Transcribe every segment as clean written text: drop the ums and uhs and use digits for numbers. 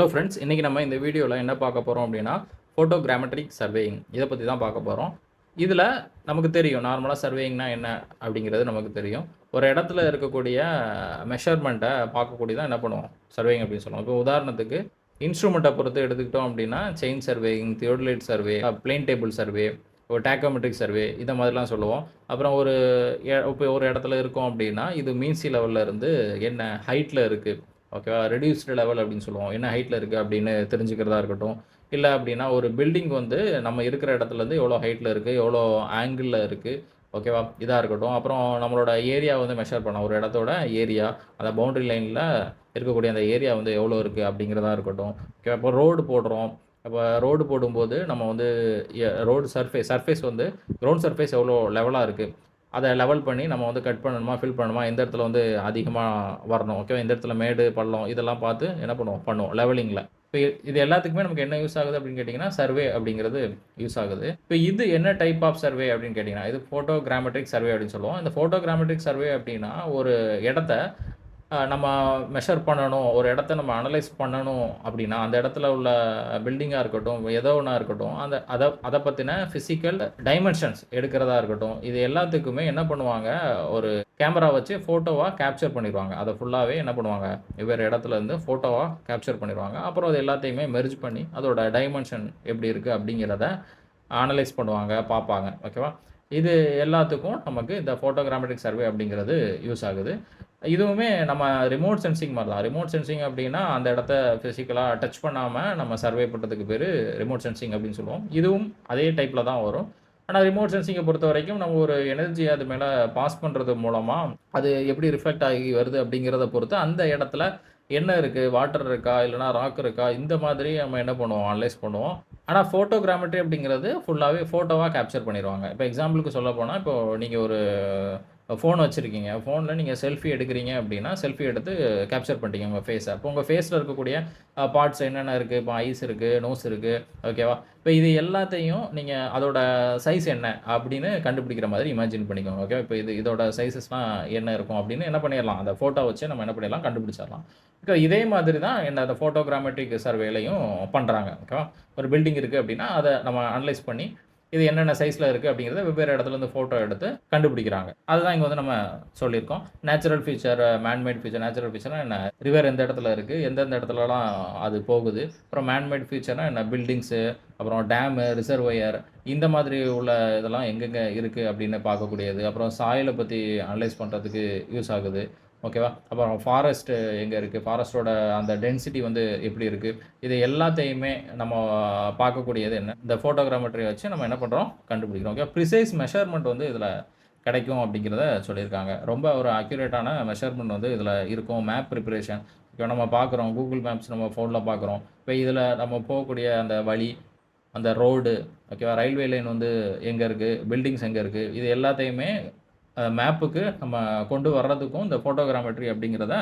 Hello friends, இன்றைக்கி நம்ம இந்த வீடியோவில் என்ன பார்க்க போகிறோம் அப்படின்னா ஃபோட்டோகிராமெட்ரிக் சர்வேயிங் இதை பற்றி தான் பார்க்க போகிறோம். இதில் நமக்கு தெரியும் நார்மலாக சர்வேயிங்னா என்ன அப்படிங்கிறது நமக்கு தெரியும். ஒரு இடத்துல இருக்கக்கூடிய மெஷர்மெண்ட்டை பார்க்கக்கூடிய தான் என்ன பண்ணுவோம் சர்வேயிங் அப்படின்னு சொல்லுவோம். இப்போ உதாரணத்துக்கு இன்ஸ்ட்ருமெண்ட்டை பொறுத்து எடுத்துக்கிட்டோம் அப்படின்னா chain surveying, theodolite survey, plane table survey, ஒரு டேக்கோமெட்ரிக் சர்வே இந்த மாதிரிலாம் சொல்லுவோம். அப்புறம் இப்போ ஒரு இடத்துல இருக்கோம் அப்படின்னா இது மீன்சி லெவலில் இருந்து என்ன ஹைட்டில் இருக்குது, ஓகேவா, ரெடியூஸ்டு லெவல் அப்படின்னு சொல்லுவோம். என்ன ஹைட்டில் இருக்குது அப்படின்னு தெரிஞ்சுக்கிறதா இருக்கட்டும். இல்லை அப்படின்னா ஒரு பில்டிங் வந்து நம்ம இருக்கிற இடத்துலேருந்து எவ்வளோ ஹைட்டில் இருக்குது, எவ்வளோ ஆங்கிளில் இருக்குது, ஓகேவா, இதாக இருக்கட்டும். அப்புறம் நம்மளோட ஏரியா வந்து மெஷர் பண்ணலாம். ஒரு இடத்தோட ஏரியா, அந்த பவுண்டரி லைனில் இருக்கக்கூடிய அந்த ஏரியா வந்து எவ்வளோ இருக்குது அப்படிங்கிறதா இருக்கட்டும். ஓகே, இப்போ ரோடு போடுறோம். அப்போ ரோடு போடும்போது நம்ம வந்து ரோடு சர்ஃபேஸ் வந்து கிரவுண்ட் சர்ஃபேஸ் எவ்வளோ லெவலாக இருக்குது, அதை லெவல் பண்ணி நம்ம வந்து கட் பண்ணணுமா, ஃபில் பண்ணணுமா, எந்த இடத்துல வந்து அதிகமாக வரணும், ஓகேவா, எந்த இடத்துல மேடு பள்ளம் இதெல்லாம் பார்த்து என்ன பண்ணுவோம் லெவலிங்கில். இப்போ இது எல்லாத்துக்குமே நமக்கு என்ன யூஸ் ஆகுது அப்படின்னு கேட்டிங்கன்னா சர்வே அப்படிங்கிறது யூஸ் ஆகுது. இப்போ இது என்ன டைப் ஆஃப் சர்வே அப்படின்னு கேட்டிங்கன்னா இது ஃபோட்டோகிராமெட்ரிக் சர்வே அப்படின்னு சொல்லுவோம். இந்த ஃபோட்டோகிராமெட்ரிக் சர்வே அப்படின்னா ஒரு இடத்த நம்ம மெஷர் பண்ணணும், ஒரு இடத்த நம்ம அனலைஸ் பண்ணணும் அப்படின்னா, அந்த இடத்துல உள்ள பில்டிங்கா இருக்கட்டும், ஏதோ ஒண்ணா இருக்கட்டும், அத பத்தின பிசிக்கல் டைமென்ஷன்ஸ் எடுக்கிறதா இருக்கட்டும், இது எல்லாத்துக்குமே என்ன பண்ணுவாங்க, ஒரு கேமரா வச்சு ஃபோட்டோவா கேப்சர் பண்ணிருவாங்க. அத ஃபுல்லாவே என்ன பண்ணுவாங்க, வெவ்வேறு இடத்துல இருந்து ஃபோட்டோவா கேப்சர் பண்ணிருவாங்க. அப்புறம் அது எல்லாத்தையுமே மெர்ஜ் பண்ணி, அதோட டைமென்ஷன் எப்படி இருக்கு அப்படிங்கிறத அனலைஸ் பண்ணுவாங்க, பார்ப்பாங்க. ஓகேவா? இது எல்லாத்துக்கும் நமக்கு இந்த ஃபோட்டோகிராமெட்ரிக் சர்வே அப்படிங்கிறது யூஸ் ஆகுது. இதுவுமே நம்ம ரிமோட் சென்சிங் மாரி தான். ரிமோட் சென்சிங் அப்டின்னா, அந்த இடத்த பிசிக்கலா டச் பண்ணாம நம்ம சர்வே பண்றதுக்கு பேரு ரிமோட் சென்சிங் அப்டின்னு சொல்லுவோம். இதுவும் அதே டைப்ல தான் வரும். ஆனா ரிமோட் சென்சிங்க பொறுத்தவரைக்கும் நம்ம ஒரு எனர்ஜிய அது மேல பாஸ் பண்றது மூலமா, அது எப்படி ரிஃப்ளெக்ட் ஆகி வருது அப்படிங்கிறத பொறுத்து, அந்த இடத்துல என்ன இருக்கு? வாட்டர் இருக்கா? இல்லன்னா ராக் இருக்கா? இந்த மாதிரி நம்ம என்ன பண்ணுவோம்? அனலைஸ் பண்ணுவோம். ஆனா ஃபோட்டோகிராமெட்ரி அப்படிங்கிறது ஃபுல்லாவே ஃபோட்டோவா கேப்சர் பண்ணிருவாங்க. இப்ப எக்ஸாம்பிளுக்கு சொல்லப்போனா, இப்போ நீங்க ஒரு ஃபோன் வச்சிருக்கீங்க. ஃபோன்ல நீங்க செல்ஃபி எடுக்கிறீங்க அப்படின்னா, செல்ஃபி எடுத்து கேப்சர் பண்ணிட்டீங்க உங்க ஃபேஸ. அப்போ உங்க ஃபேஸ்ல இருக்கக்கூடிய பார்ட்ஸ் என்னென்ன இருக்கு? இப்போ ஐஸ் இருக்கு, நோஸ் இருக்கு, ஓகேவா? இப்போ இது எல்லாத்தையும் நீங்க அதோட சைஸ் என்ன அப்படின்னு கண்டுபிடிக்கிற மாதிரி இமேஜின் பண்ணிக்கோங்க. ஓகேவா? இப்போ இதோட சைஸஸ்லாம் என்ன இருக்கும் அப்படின்னு என்ன பண்ணிறலாம், அந்த ஃபோட்டோ வச்சு நம்ம என்ன பண்ணிடலாம், கண்டுபிடிச்சிடலாம். ஓகே, இதே மாதிரி தான் அந்த ஃபோட்டோகிராமெட்ரிக் சர்வேலயும் பண்றாங்க. ஓகேவா? ஒரு பில்டிங் இருக்கு அப்படின்னா, அத நம்ம அனலைஸ் பண்ணி இது என்னென்ன சைஸ்ல இருக்கு அப்படிங்கிறத வெவ்வேறு இடத்துல இருந்து ஃபோட்டோ எடுத்து கண்டுபிடிக்கிறாங்க. அதுதான் இங்க வந்து நம்ம சொல்லியிருக்கோம். Natural feature, man made feature. Natural ஃபீச்சர்னா என்ன? ரிவர் எந்த இடத்துல இருக்கு? எந்தெந்த இடத்துலலாம் அது போகுது? அப்புறம் மேன் மேட் ஃபீச்சர்னா என்ன? பில்டிங்ஸு, அப்புறம் டேமு, ரிசர்வாயர் இந்த மாதிரி உள்ள இதெல்லாம் எங்கெங்க இருக்கு அப்படின்னு பார்க்கக்கூடியது. அப்புறம் சாயில பத்தி அனலைஸ் பண்றதுக்கு யூஸ் ஆகுது. ஓகேவா? அப்புறம் ஃபாரஸ்ட் எங்க இருக்கு? ஃபாரஸ்ட்டோட அந்த டென்சிட்டி வந்து எப்படி இருக்கு? இது எல்லாத்தையுமே நம்ம பார்க்கக்கூடியது என்ன? இந்த ஃபோட்டோகிராமெட்ரி வச்சு நம்ம என்ன பண்றோம்? கண்டுபிடிக்கிறோம். ஓகே. ப்ரிசைஸ் மெஷர்மென்ட் வந்து இதில கிடைக்கும் அப்படிங்கிறத சொல்லியிருக்காங்க. ரொம்ப ஒரு அக்யூரேட்டான மெஷர்மென்ட் வந்து இதில இருக்கும். மேப் பிரிப்பரேஷன் இப்ப நம்ம பார்க்குறோம். கூகுள் மேப்ஸ் நம்ம ஃபோன்ல பார்க்குறோம். இப்ப இதில நம்ம போகக்கூடிய அந்த வழி, அந்த ரோடு, ஓகேவா? ரயில்வே லைன் வந்து எங்க இருக்கு? பில்டிங்ஸ் எங்க இருக்கு? இது எல்லாத்தையுமே மேப்புக்கு நம்ம கொண்டு வர்றதுக்கும் இந்த ஃபோட்டோகிராமெட்ரி அப்படிங்கிறத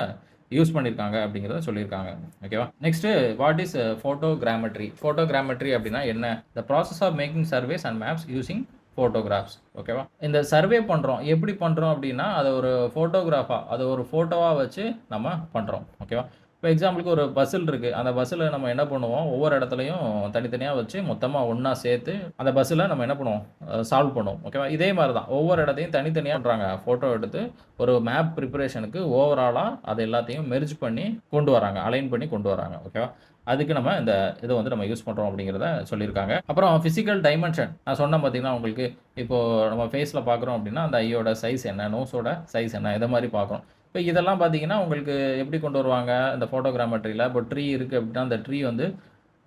யூஸ் பண்ணியிருக்காங்க அப்படிங்கிறத சொல்லியிருக்காங்க. ஓகேவா? Next what is photogrammetry? Photogrammetry அப்படின்னா என்ன? The process of making surveys and maps using photographs. ஓகேவா? இந்த சர்வே பண்றோம். எப்படி பண்றோம் அப்படின்னா, அத ஒரு ஃபோட்டோகிராஃபா, அத ஒரு ஃபோட்டோவா வச்சு நம்ம பண்றோம். ஓகேவா? இப்ப எக்ஸாம்பிளுக்கு ஒரு பசில் இருக்கு. அந்த பசில நம்ம என்ன பண்ணுவோம், ஒவ்வொரு இடத்துலயும் தனித்தனியா வச்சு மொத்தமா ஒண்ணா சேர்த்து, அந்த பசில நம்ம என்ன பண்ணுவோம், சால்வ் பண்ணுவோம். ஓகேவா? இதே மாரி தான். ஒவ்வொரு இடத்தையும் தனித்தனியா பண்றாங்க. ஃபோட்டோ எடுத்து ஒரு மேப் பிரிப்பரேஷனுக்கு ஓவராலா அது எல்லாத்தையும் மெர்ஜ் பண்ணி கொண்டு வராங்க. அலைன் பண்ணி கொண்டு வராங்க. ஓகேவா? அதுக்கு நம்ம இந்த இத வந்து நம்ம யூஸ் பண்றோம் அப்படிங்கிறத சொல்லியிருக்காங்க. அப்புறம் பிசிக்கல் டைமென்ஷன் நான் சொன்னேன் பார்த்தீங்களா உங்களுக்கு. இப்போ நம்ம ஃபேஸ்ல பார்க்குறோம் அப்படின்னா, அந்த ஐயோட சைஸ் என்ன? நோஸோட சைஸ் என்ன? இத மாரி பார்க்குறோம். இப்ப இதெல்லாம் பார்த்தீங்கன்னா, உங்களுக்கு எப்படி கொண்டு வருவாங்க, இந்த ஃபோட்டோகிராமெட்ரில. இப்போ ட்ரீ இருக்கு அப்படின்னா, அந்த ட்ரீ வந்து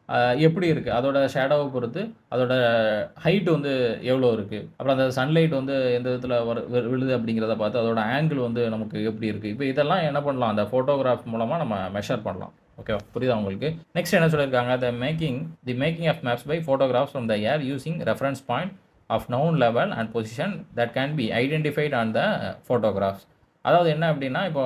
அ எப்படி இருக்கு? அதோட ஷேடோவ பொறுத்து, அதோட ஹைட் வந்து எவ்வளோ இருக்கு? அப்புறம் அந்த சன்லைட் வந்து எந்த விதத்தில விழுது அப்படிங்கிறத பார்த்து, அதோட ஆங்கிள் வந்து நமக்கு எப்படி இருக்கு? இப்ப இதெல்லாம் என்ன பண்ணலாம், அந்த ஃபோட்டோகிராஃப் மூலமா நம்ம மெஷர் பண்ணலாம். ஓகேவா? புரியுதா உங்களுக்கு? நெக்ஸ்ட் என்ன சொல்லியிருக்காங்க, the making of maps by photographs from the air using reference point of known level and position that can be identified on the photographs. அதாவது என்ன அப்படின்னா, இப்போ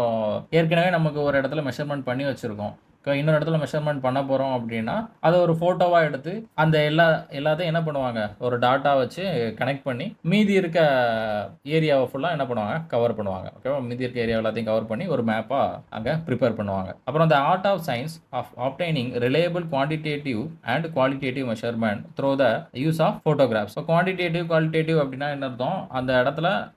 ஏற்கனவே நமக்கு ஒரு இடத்துல மெஷர்மென்ட் பண்ணி வச்சிருக்கோம். இன்னொரு இடத்துல மெஷர்மென்ட் பண்ண போறோம் அப்படின்னா, அத ஒரு ஃபோட்டோவா எடுத்து அந்த எல்லாத்தையும் என்ன பண்ணுவாங்க, ஒரு டாட்டா வச்சு கனெக்ட் பண்ணி, மீதி இருக்க ஏரியாவ ஃபுல்லா என்ன பண்ணுவாங்க, கவர் பண்ணுவாங்க. ஓகேவா? மீதி இருக்க ஏரியா எல்லாத்தையும் கவர் பண்ணி ஒரு மேப்பா அங்க பிரிப்பேர் பண்ணுவாங்க. அப்புறம் the art of science of obtaining reliable quantitative and qualitative measurement through the use of photographs. So quantitative, qualitative அப்படின்னா என்ன அர்த்தம்? அந்த இடத்துல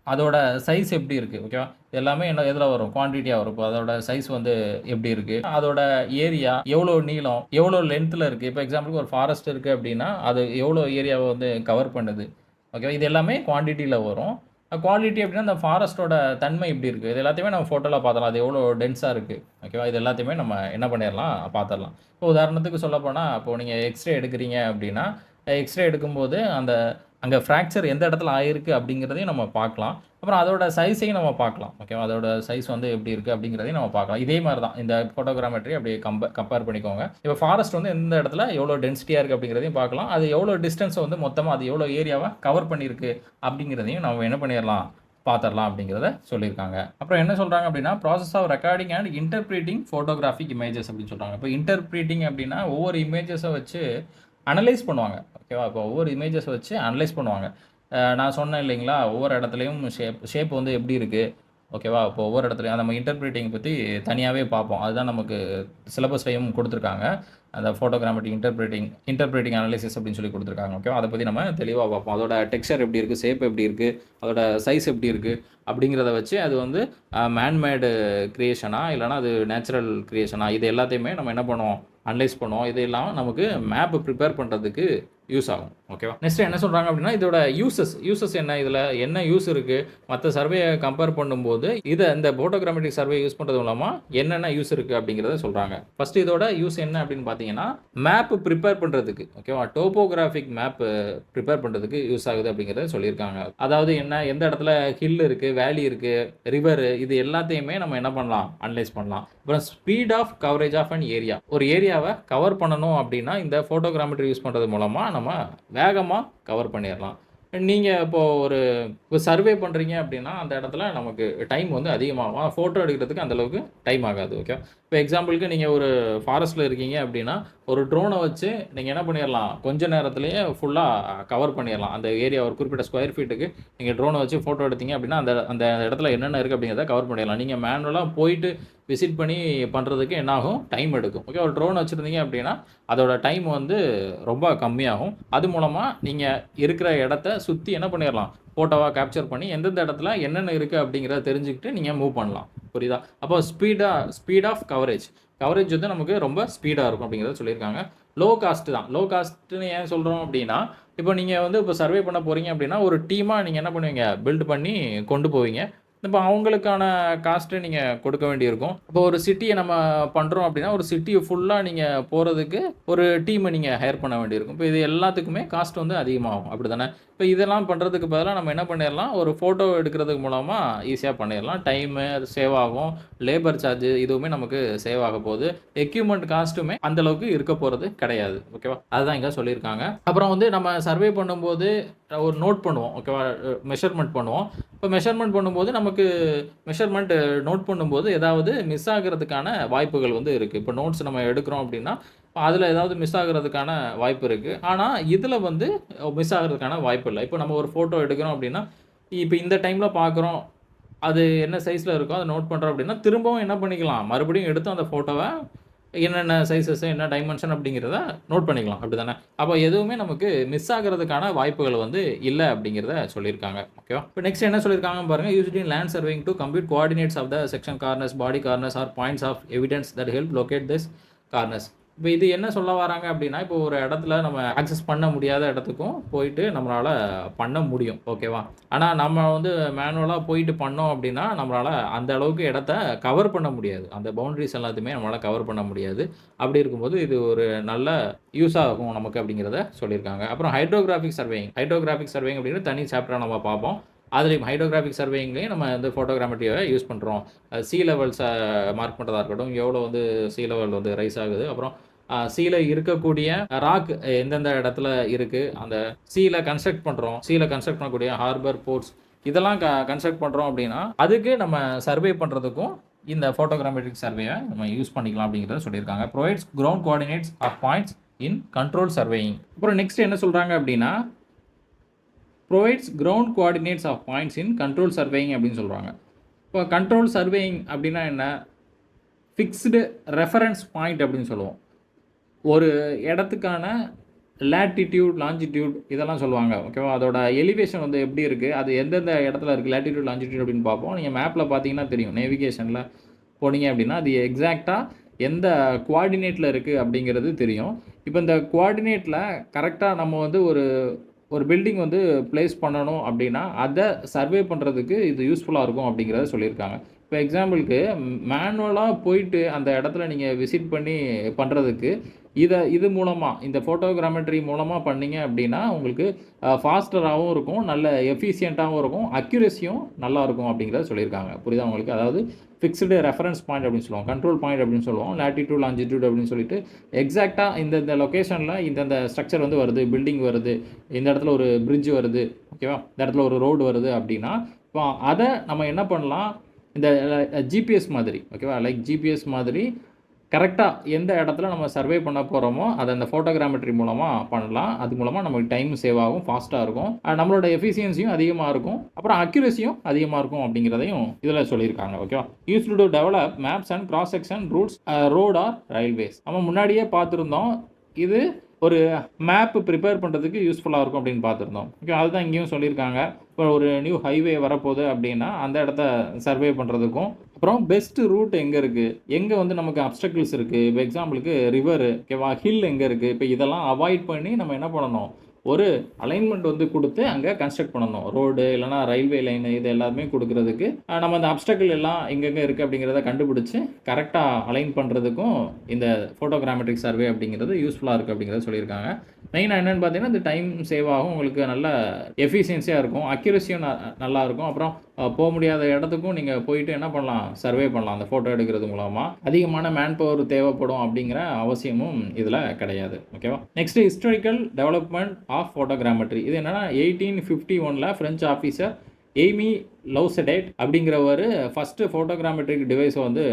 அதோட சைஸ் எப்படி இருக்கு? ஓகேவா? எல்லாமே எதுல வரும்? குவான்டிட்டியா வரும். இப்போ அதோட சைஸ் வந்து எப்படி இருக்கு? அதோட ஏரியா எவ்வளோ நீளம்? எவ்வளோ லென்த்ல இருக்கு? இப்போ எக்ஸாம்பிளுக்கு ஒரு ஃபாரஸ்ட் இருக்கு அப்படின்னா, அது எவ்வளோ ஏரியாவ வந்து கவர் பண்ணுது? ஓகேவா? இது எல்லாமே குவான்டிட்டில வரும். குவாலிட்டி அப்படின்னா, அந்த ஃபாரஸ்ட்டோட தன்மை எப்படி இருக்கு? இது எல்லாத்தையுமே நம்ம ஃபோட்டோல பார்த்துரலாம். அது எவ்வளோ டென்ஸா இருக்கு? ஓகேவா? இது எல்லாத்தையுமே நம்ம என்ன பண்ணிறலாம்? பார்த்துரலாம். இப்போ உதாரணத்துக்கு சொல்லப்போனா, இப்போ நீங்க எக்ஸ்ரே எடுக்கிறீங்க அப்படின்னா, எக்ஸ்ரே எடுக்கும்போது அங்க ஃப்ராக்சர் எந்த இடத்துல ஆயிருக்கு அப்படிங்கிறதையும் நம்ம பார்க்கலாம். அப்புறம் அதோட சைஸையும் நம்ம பார்க்கலாம். ஓகேவா? அதோட சைஸ் வந்து எப்படி இருக்கு அப்படிங்கிறதையும் நம்ம பார்க்கலாம். இதே மாரி தான் இந்த ஃபோட்டோகிராமெட்ரி அப்படியே கம்பேர் பண்ணிக்கோங்க. இப்போ ஃபாரஸ்ட் வந்து எந்த இடத்துல எவ்வளோ டென்சிட்டியா இருக்கு அப்படிங்கிறதையும் பார்க்கலாம். அது எவ்வளோ டிஸ்டன்ஸ வந்து மொத்தமா அது எவ்வளோ ஏரியாவ கவர் பண்ணியிருக்கு அப்படிங்கிறதையும் நம்ம என்ன பண்ணிறலாம்? பார்த்துரலாம் அப்படிங்கிறத சொல்லியிருக்காங்க. அப்புறம் என்ன சொல்றாங்க அப்படின்னா, process of recording and interpreting photographic images அப்படின்னு சொல்றாங்க. இப்போ இன்டர்பிரிட்டிங் அப்படின்னா ஒவ்வொரு இமேஜஸ வச்சு அனலைஸ் பண்ணுவாங்க. ஓகேவா? இப்போ ஒவ்வொரு இமேஜஸ வச்சு அனலைஸ் பண்ணுவாங்க. நான் சொன்னேன் இல்லைங்களா? ஒவ்வொரு இடத்துலயும் ஷேப் வந்து எப்படி இருக்கு? ஓகேவா? இப்போ ஒவ்வொரு இடத்துலயும் நம்ம இன்டர்பிரிட்டிங் பத்தி தனியாவே பார்ப்போம். அதுதான் நமக்கு சிலபஸ்லயும் குடுத்துருக்காங்க. அந்த ஃபோட்டோகிராமெட்ரிக் இன்டர்பிரிட்டிங் அனாலிசிஸ் அப்படின்னு சொல்லி குடுத்துருக்காங்க. ஓகேவா? அத பத்தி நம்ம தெளிவா பார்ப்போம். அதோட டெக்ஸ்சர் எப்படி இருக்கு? ஷேப் எப்படி இருக்கு? அதோட சைஸ் எப்படி இருக்கு? அப்படிங்கிறத வச்சு அது வந்து மேன் மேடு கிரியேஷனா? இல்லன்னா அது நேச்சுரல் கிரியேஷனா? இது எல்லாத்தையுமே நம்ம என்ன பண்ணுவோம்? அனலைஸ் பண்ணுவோம். இது எல்லாம் நமக்கு மேப் பிரிப்பேர் பண்றதுக்கு யூஸ் ஆகும். ஓகேவா? நெக்ஸ்ட் என்ன சொல்றாங்க அப்படின்னா, இதோட யூசஸ் என்ன? இதுல என்ன யூஸ் இருக்கு? மத்த சர்வேய கம்பேர் பண்ணும்போது, இந்த ஃபோட்டோகிராமெட்ரிக் சர்வே யூஸ் பண்றது மூலமா என்னென்ன யூஸ் இருக்கு அப்படிங்கிறத சொல்றாங்க. ஃபர்ஸ்ட் இதோட யூஸ் என்ன அப்படின்னு பார்த்தீங்கன்னா, மேப் பிரிப்பேர் பண்றதுக்கு. ஓகேவா? டோபோகிராஃபிக் மேப் பிரிப்பேர் பண்றதுக்கு யூஸ் ஆகுது அப்படிங்கிறத சொல்லியிருக்காங்க. அதாவது என்ன? எந்த இடத்துல ஹில் இருக்கு, வேலி இருக்கு, ரிவர் இது எல்லாத்தையுமே நம்ம என்ன பண்ணலாம்? அனலைஸ் பண்ணலாம். அப்புறம் speed of coverage of an area. ஒரு ஏரியாவ கவர் பண்ணணும் அப்படின்னா, இந்த ஃபோட்டோகிராமெட்ரி யூஸ் பண்றது மூலமா நம்ம வேகமா கவர் பண்ணிறலாம். நீங்க இப்போ ஒரு சர்வே பண்றீங்க அப்படின்னா, அந்த இடத்துல நமக்கு டைம் வந்து அதிகமாகும். ஃபோட்டோ எடுக்கிறதுக்கு அந்த அளவுக்கு டைம் ஆகாது. ஓகே. இப்போ எக்ஸாம்பிளுக்கு நீங்க ஒரு ஃபாரஸ்ட்ல இருக்கீங்க அப்படின்னா, ஒரு ட்ரோன வச்சு நீங்க என்ன பண்ணிறலாம், கொஞ்ச நேரத்திலேயே ஃபுல்லா கவர் பண்ணிறலாம். அந்த ஏரியா ஒரு குறிப்பிட்ட ஸ்கொயர் ஃபீட்டுக்கு நீங்க ட்ரோன வச்சு ஃபோட்டோ எடுத்தீங்க அப்படின்னா, அந்த அந்த இடத்துல என்னென்ன இருக்கு அப்படிங்கிறத கவர் பண்ணிறலாம். நீங்க மேனுவலா போயிட்டு விசிட் பண்ணி பண்றதுக்கு என்ன ஆகும்? டைம் எடுக்கும். ஓகே. ஒரு ட்ரோன் வச்சிருந்தீங்க அப்படின்னா, அதோட டைம் வந்து ரொம்ப கம்மியாகும். அது மூலமா நீங்க இருக்கிற இடத்த சுத்தி என்ன பண்ணிறலாம், ஃபோட்டோவா கேப்சர் பண்ணி எந்தெந்த இடத்துல என்னென்ன இருக்கு அப்படிங்கிறத தெரிஞ்சுக்கிட்டு நீங்க மூவ் பண்ணலாம். புரியுதா? அப்போ ஸ்பீட் ஆஃப் கவரேஜ். கவரேஜ் வந்து நமக்கு ரொம்ப ஸ்பீடா இருக்கும் அப்படிங்கிறத சொல்லியிருக்காங்க. லோ காஸ்ட் தான். லோ காஸ்ட்ன்னு ஏன் சொல்றோம் அப்படின்னா, இப்போ நீங்க வந்து இப்போ சர்வே பண்ண போறீங்க அப்படின்னா, ஒரு டீமா நீங்க என்ன பண்ணுவீங்க, பில்ட் பண்ணி கொண்டு போவீங்க. இப்போ அவங்களுக்கான காஸ்ட்டு நீங்க கொடுக்க வேண்டியிருக்கும். இப்போ ஒரு சிட்டிய நம்ம பண்றோம் அப்படின்னா, ஒரு சிட்டிய ஃபுல்லா நீங்க போறதுக்கு ஒரு டீம நீங்க ஹையர் பண்ண வேண்டியிருக்கும். இப்போ இது எல்லாத்துக்குமே காஸ்ட் வந்து அதிகமாகும். அப்படிதானே? இப்போ இதெல்லாம் பண்றதுக்கு பதிலா நம்ம என்ன பண்ணிறலாம், ஒரு ஃபோட்டோ எடுக்கிறதுக்கு மூலமா ஈஸியா பண்ணிறலாம். டைமு சேவ் ஆகும். லேபர் சார்ஜ் இதுவுமே நமக்கு சேவ் ஆக போகுது. எக்யூப்மென்ட் காஸ்ட்டுமே அந்த அளவுக்கு இருக்க போறது கிடையாது. ஓகேவா? அதுதான் இங்க சொல்லியிருக்காங்க. அப்புறம் வந்து நம்ம சர்வே பண்ணும்போது ஒரு நோட் பண்ணுவோம். ஓகேவா? மெஷர்மென்ட் பண்ணுவோம். இப்போ மெஷர்மென்ட் பண்ணும்போது நமக்கு மெஷர்மென்ட் நோட் பண்ணும்போது ஏதாவது மிஸ் ஆகுறதுக்கான வாய்ப்புகள் வந்து இருக்கு. இப்போ நோட்ஸ் நம்ம எடுக்கிறோம் அப்படின்னா, அதில ஏதாவது மிஸ் ஆகுறதுக்கான வாய்ப்பு இருக்கு. ஆனா, இதில வந்து மிஸ் ஆகுறதுக்கான வாய்ப்பு இல்ல. இப்போ நம்ம ஒரு ஃபோட்டோ எடுக்கிறோம் அப்படின்னா, இப்ப இந்த டைம்ல பார்க்குறோம். அது என்ன சைஸ்ல இருக்கோ அத நோட் பண்றோம் அப்படின்னா, திரும்பவும் என்ன பண்ணிக்கலாம், மறுபடியும் எடுத்து அந்த ஃபோட்டோவ என்னென்ன சைஸஸ், என்ன டைமென்ஷன் அப்படிங்கிறத நோட் பண்ணிக்கலாம். அப்படிதானே? அப்ப எதுவுமே நமக்கு மிஸ் ஆகுறதுக்கான வாய்ப்புகள் வந்து இல்ல அப்படிங்கிறத சொல்லியிருக்காங்க. ஓகேவா? இப்ப நெக்ஸ்ட் என்ன சொல்லியிருக்காங்கன்னு பாருங்க. Used in land surveying to compute coordinates of the section corners, body corners or points of evidence that help locate this corners. இப்ப இது என்ன சொல்ல வராங்க அப்படின்னா, இப்போ ஒரு இடத்துல நம்ம ஆக்சஸ் பண்ண முடியாத இடத்துக்கும் போயிட்டு நம்மளால பண்ண முடியும். ஓகேவா? ஆனா நம்ம வந்து மேனுவலா போயிட்டு பண்ணோம் அப்படின்னா, நம்மளால அந்த அளவுக்கு இடத்த கவர் பண்ண முடியாது. அந்த பவுண்டரீஸ் எல்லாத்தையுமே நம்மளால கவர் பண்ண முடியாது. அப்படி இருக்கும்போது இது ஒரு நல்ல யூஸ் ஆகும் நமக்கு அப்படிங்கிறத சொல்லியிருக்காங்க. அப்புறம் ஹைட்ரோகிராஃபிக் சர்வேயிங். ஹைட்ரோகிராஃபிக் சர்வேயிங் அப்படிங்கிற தனி சாப்டரா நம்ம பார்ப்போம். அதுலயும் ஹைட்ரோகிராஃபிக் சர்வேயிங்லயும் நம்ம வந்து ஃபோட்டோகிராமெட்ரிய யூஸ் பண்றோம். சீ லெவல்ஸ மார்க் பண்றதா இருக்கட்டும், எவ்வளோ வந்து சீ லெவல் வந்து ரைஸ் ஆகுது. அப்புறம் சீல இருக்கக்கூடிய ராக் எந்தெந்த இடத்துல இருக்கு, அந்த சீல கன்ஸ்ட்ரக்ட் பண்ணக்கூடிய ஹார்பர், போர்ட்ஸ் இதெல்லாம் கன்ஸ்ட்ரக்ட் பண்றோம் அப்படின்னா, அதுக்கு நம்ம சர்வே பண்றதுக்கும் இந்த ஃபோட்டோகிராமெட்ரிக் சர்வேயை நம்ம யூஸ் பண்ணிக்கலாம் அப்படிங்கிறத சொல்லியிருக்காங்க. Provides ground coordinates of points in control surveying. அப்புறம் நெக்ஸ்ட் என்ன சொல்கிறாங்க அப்படின்னா, provides ground coordinates of points in control surveying அப்படின்னு சொல்கிறாங்க. இப்போ கண்ட்ரோல் சர்வேயிங் அப்படின்னா என்ன? ஃபிக்ஸ்டு ரெஃபரன்ஸ் பாயிண்ட் அப்படின்னு சொல்லுவோம். ஒரு இடத்துக்கான லேட்டிடியூட், லாஞ்சிடியூட் இதெல்லாம் சொல்லுவாங்க. ஓகேவா? அதோட எலிவேஷன் வந்து எப்படி இருக்குது, அது எந்தெந்த இடத்துல இருக்குது, லேட்டிடியூட் லாஞ்சிடியூட் அப்படின்னு பார்ப்போம். நீங்கள் மேப்பில் பார்த்தீங்கன்னா தெரியும், நேவிகேஷனில் போனீங்க அப்படின்னா அது எக்ஸாக்டாக எந்த குவார்டினேட்டில் இருக்குது அப்படிங்கிறது தெரியும். இப்போ இந்த குவார்டினேட்டில் கரெக்டாக நம்ம வந்து ஒரு ஒரு பில்டிங் வந்து பிளேஸ் பண்ணணும் அப்படின்னா அதை சர்வே பண்ணுறதுக்கு இது யூஸ்ஃபுல்லாக இருக்கும் அப்படிங்கிறத சொல்லியிருக்காங்க. இப்போ எக்ஸாம்பிளுக்கு மேனுவலாக போயிட்டு அந்த இடத்துல நீங்கள் விசிட் பண்ணி பண்ணுறதுக்கு இது மூலமாக, இந்த ஃபோட்டோகிராமெட்ரி மூலமாக பண்ணீங்க அப்படின்னா உங்களுக்கு ஃபாஸ்டராகவும் இருக்கும், நல்ல எஃபிஷியண்ட்டாகவும் இருக்கும், அக்யூரஸியும் நல்லாயிருக்கும் அப்படிங்கிறத சொல்லியிருக்காங்க. புரியுதா உங்களுக்கு? அதாவது ஃபிக்ஸ்டு ரெஃபரன்ஸ் பாயிண்ட் அப்படின்னு சொல்லுவோம், கண்ட்ரோல் பாயிண்ட் அப்படின்னு சொல்லுவோம், லேட்டிடியூட் லாஞ்சிடியூட் அப்படின்னு சொல்லிட்டு எக்ஸாக்டாக இந்த லொக்கேஷனில் இந்த ஸ்ட்ரக்சர் வந்து வருது, பில்டிங் வருது, இந்த இடத்துல ஒரு பிரிட்ஜ் வருது, ஓகேவா, இந்த இடத்துல ஒரு ரோடு வருது அப்படின்னா இப்போ அதை நம்ம என்ன பண்ணலாம், இந்த ஜிபிஎஸ் மாதிரி, ஓகேவா, லைக் ஜிபிஎஸ் மாதிரி கரெக்டாக எந்த இடத்துல நம்ம சர்வே பண்ண போகிறோமோ அதை அந்த ஃபோட்டோகிராமெட்ரி மூலமாக பண்ணலாம். அது மூலமாக நமக்கு டைம் சேவ் ஆகும், ஃபாஸ்ட்டாக இருக்கும், நம்மளோட எஃபிஷியன்சியும் அதிகமாக இருக்கும், அப்புறம் அக்யூரஸியும் அதிகமாக இருக்கும் அப்படிங்கிறதையும் இதில் சொல்லியிருக்காங்க. ஓகேவா? Use to develop maps and cross section routes, road or railways. நம்ம முன்னாடியே பார்த்துருந்தோம், இது ஒரு மேப்பு ப்ரிப்பேர் பண்ணுறதுக்கு யூஸ்ஃபுல்லாக இருக்கும் அப்படின்னு பார்த்துருந்தோம். ஓகே, அதுதான் இங்கேயும் சொல்லியிருக்காங்க. இப்போ ஒரு நியூ ஹைவே வரப்போகுது அப்படின்னா அந்த இடத்த சர்வே பண்ணுறதுக்கும், அப்புறம் பெஸ்ட் ரூட் எங்கே இருக்குது, எங்கே வந்து நமக்கு அப்டக்கிள்ஸ் இருக்குது, இப்போ எக்ஸாம்பிளுக்கு ரிவரு, ஓகேவா, ஹில் எங்கே இருக்குது, இப்போ இதெல்லாம் அவாய்ட் பண்ணி நம்ம என்ன பண்ணணும், ஒரு அலைன்மெண்ட் வந்து கொடுத்து அங்கே கன்ஸ்ட்ரக்ட் பண்ணணும். ரோடு இல்லைனா ரயில்வே லைன் இது எல்லாமே கொடுக்குறதுக்கு நம்ம அந்த அப்டக்கிள் எல்லாம் எங்கெங்கே இருக்குது அப்படிங்கிறத கண்டுபிடிச்சி கரெக்டாக அலைன் பண்ணுறதுக்கும் இந்த ஃபோட்டோகிராமெட்ரிக் சர்வே அப்படிங்கிறது யூஸ்ஃபுல்லாக இருக்குது அப்படிங்கிறத சொல்லியிருக்காங்க. மெயினாக என்னென்னு பார்த்தீங்கன்னா, இந்த டைம் சேவ் ஆகும், உங்களுக்கு நல்ல எஃபிஷியன்சியாக இருக்கும், அக்யூரஸியும் நல்லாயிருக்கும், அப்புறம் போக முடியாத இடத்துக்கும் நீங்கள் போயிட்டு என்ன பண்ணலாம், சர்வே பண்ணலாம் அந்த ஃபோட்டோ எடுக்கிறது மூலமாக. அதிகமான மேன் பவர் தேவைப்படும் அப்படிங்கிற அவசியமும் இதில் கிடையாது. ஓகேவா? Next historical development of photogrammetry. இது என்னன்னா 1851 ஃப்ரெஞ்ச் ஆஃபீஸர் எய்மி லவ்செடேட் அப்படிங்கிறவர் ஃபஸ்ட்டு ஃபோட்டோகிராமெட்ரிக் டிவைஸை வந்து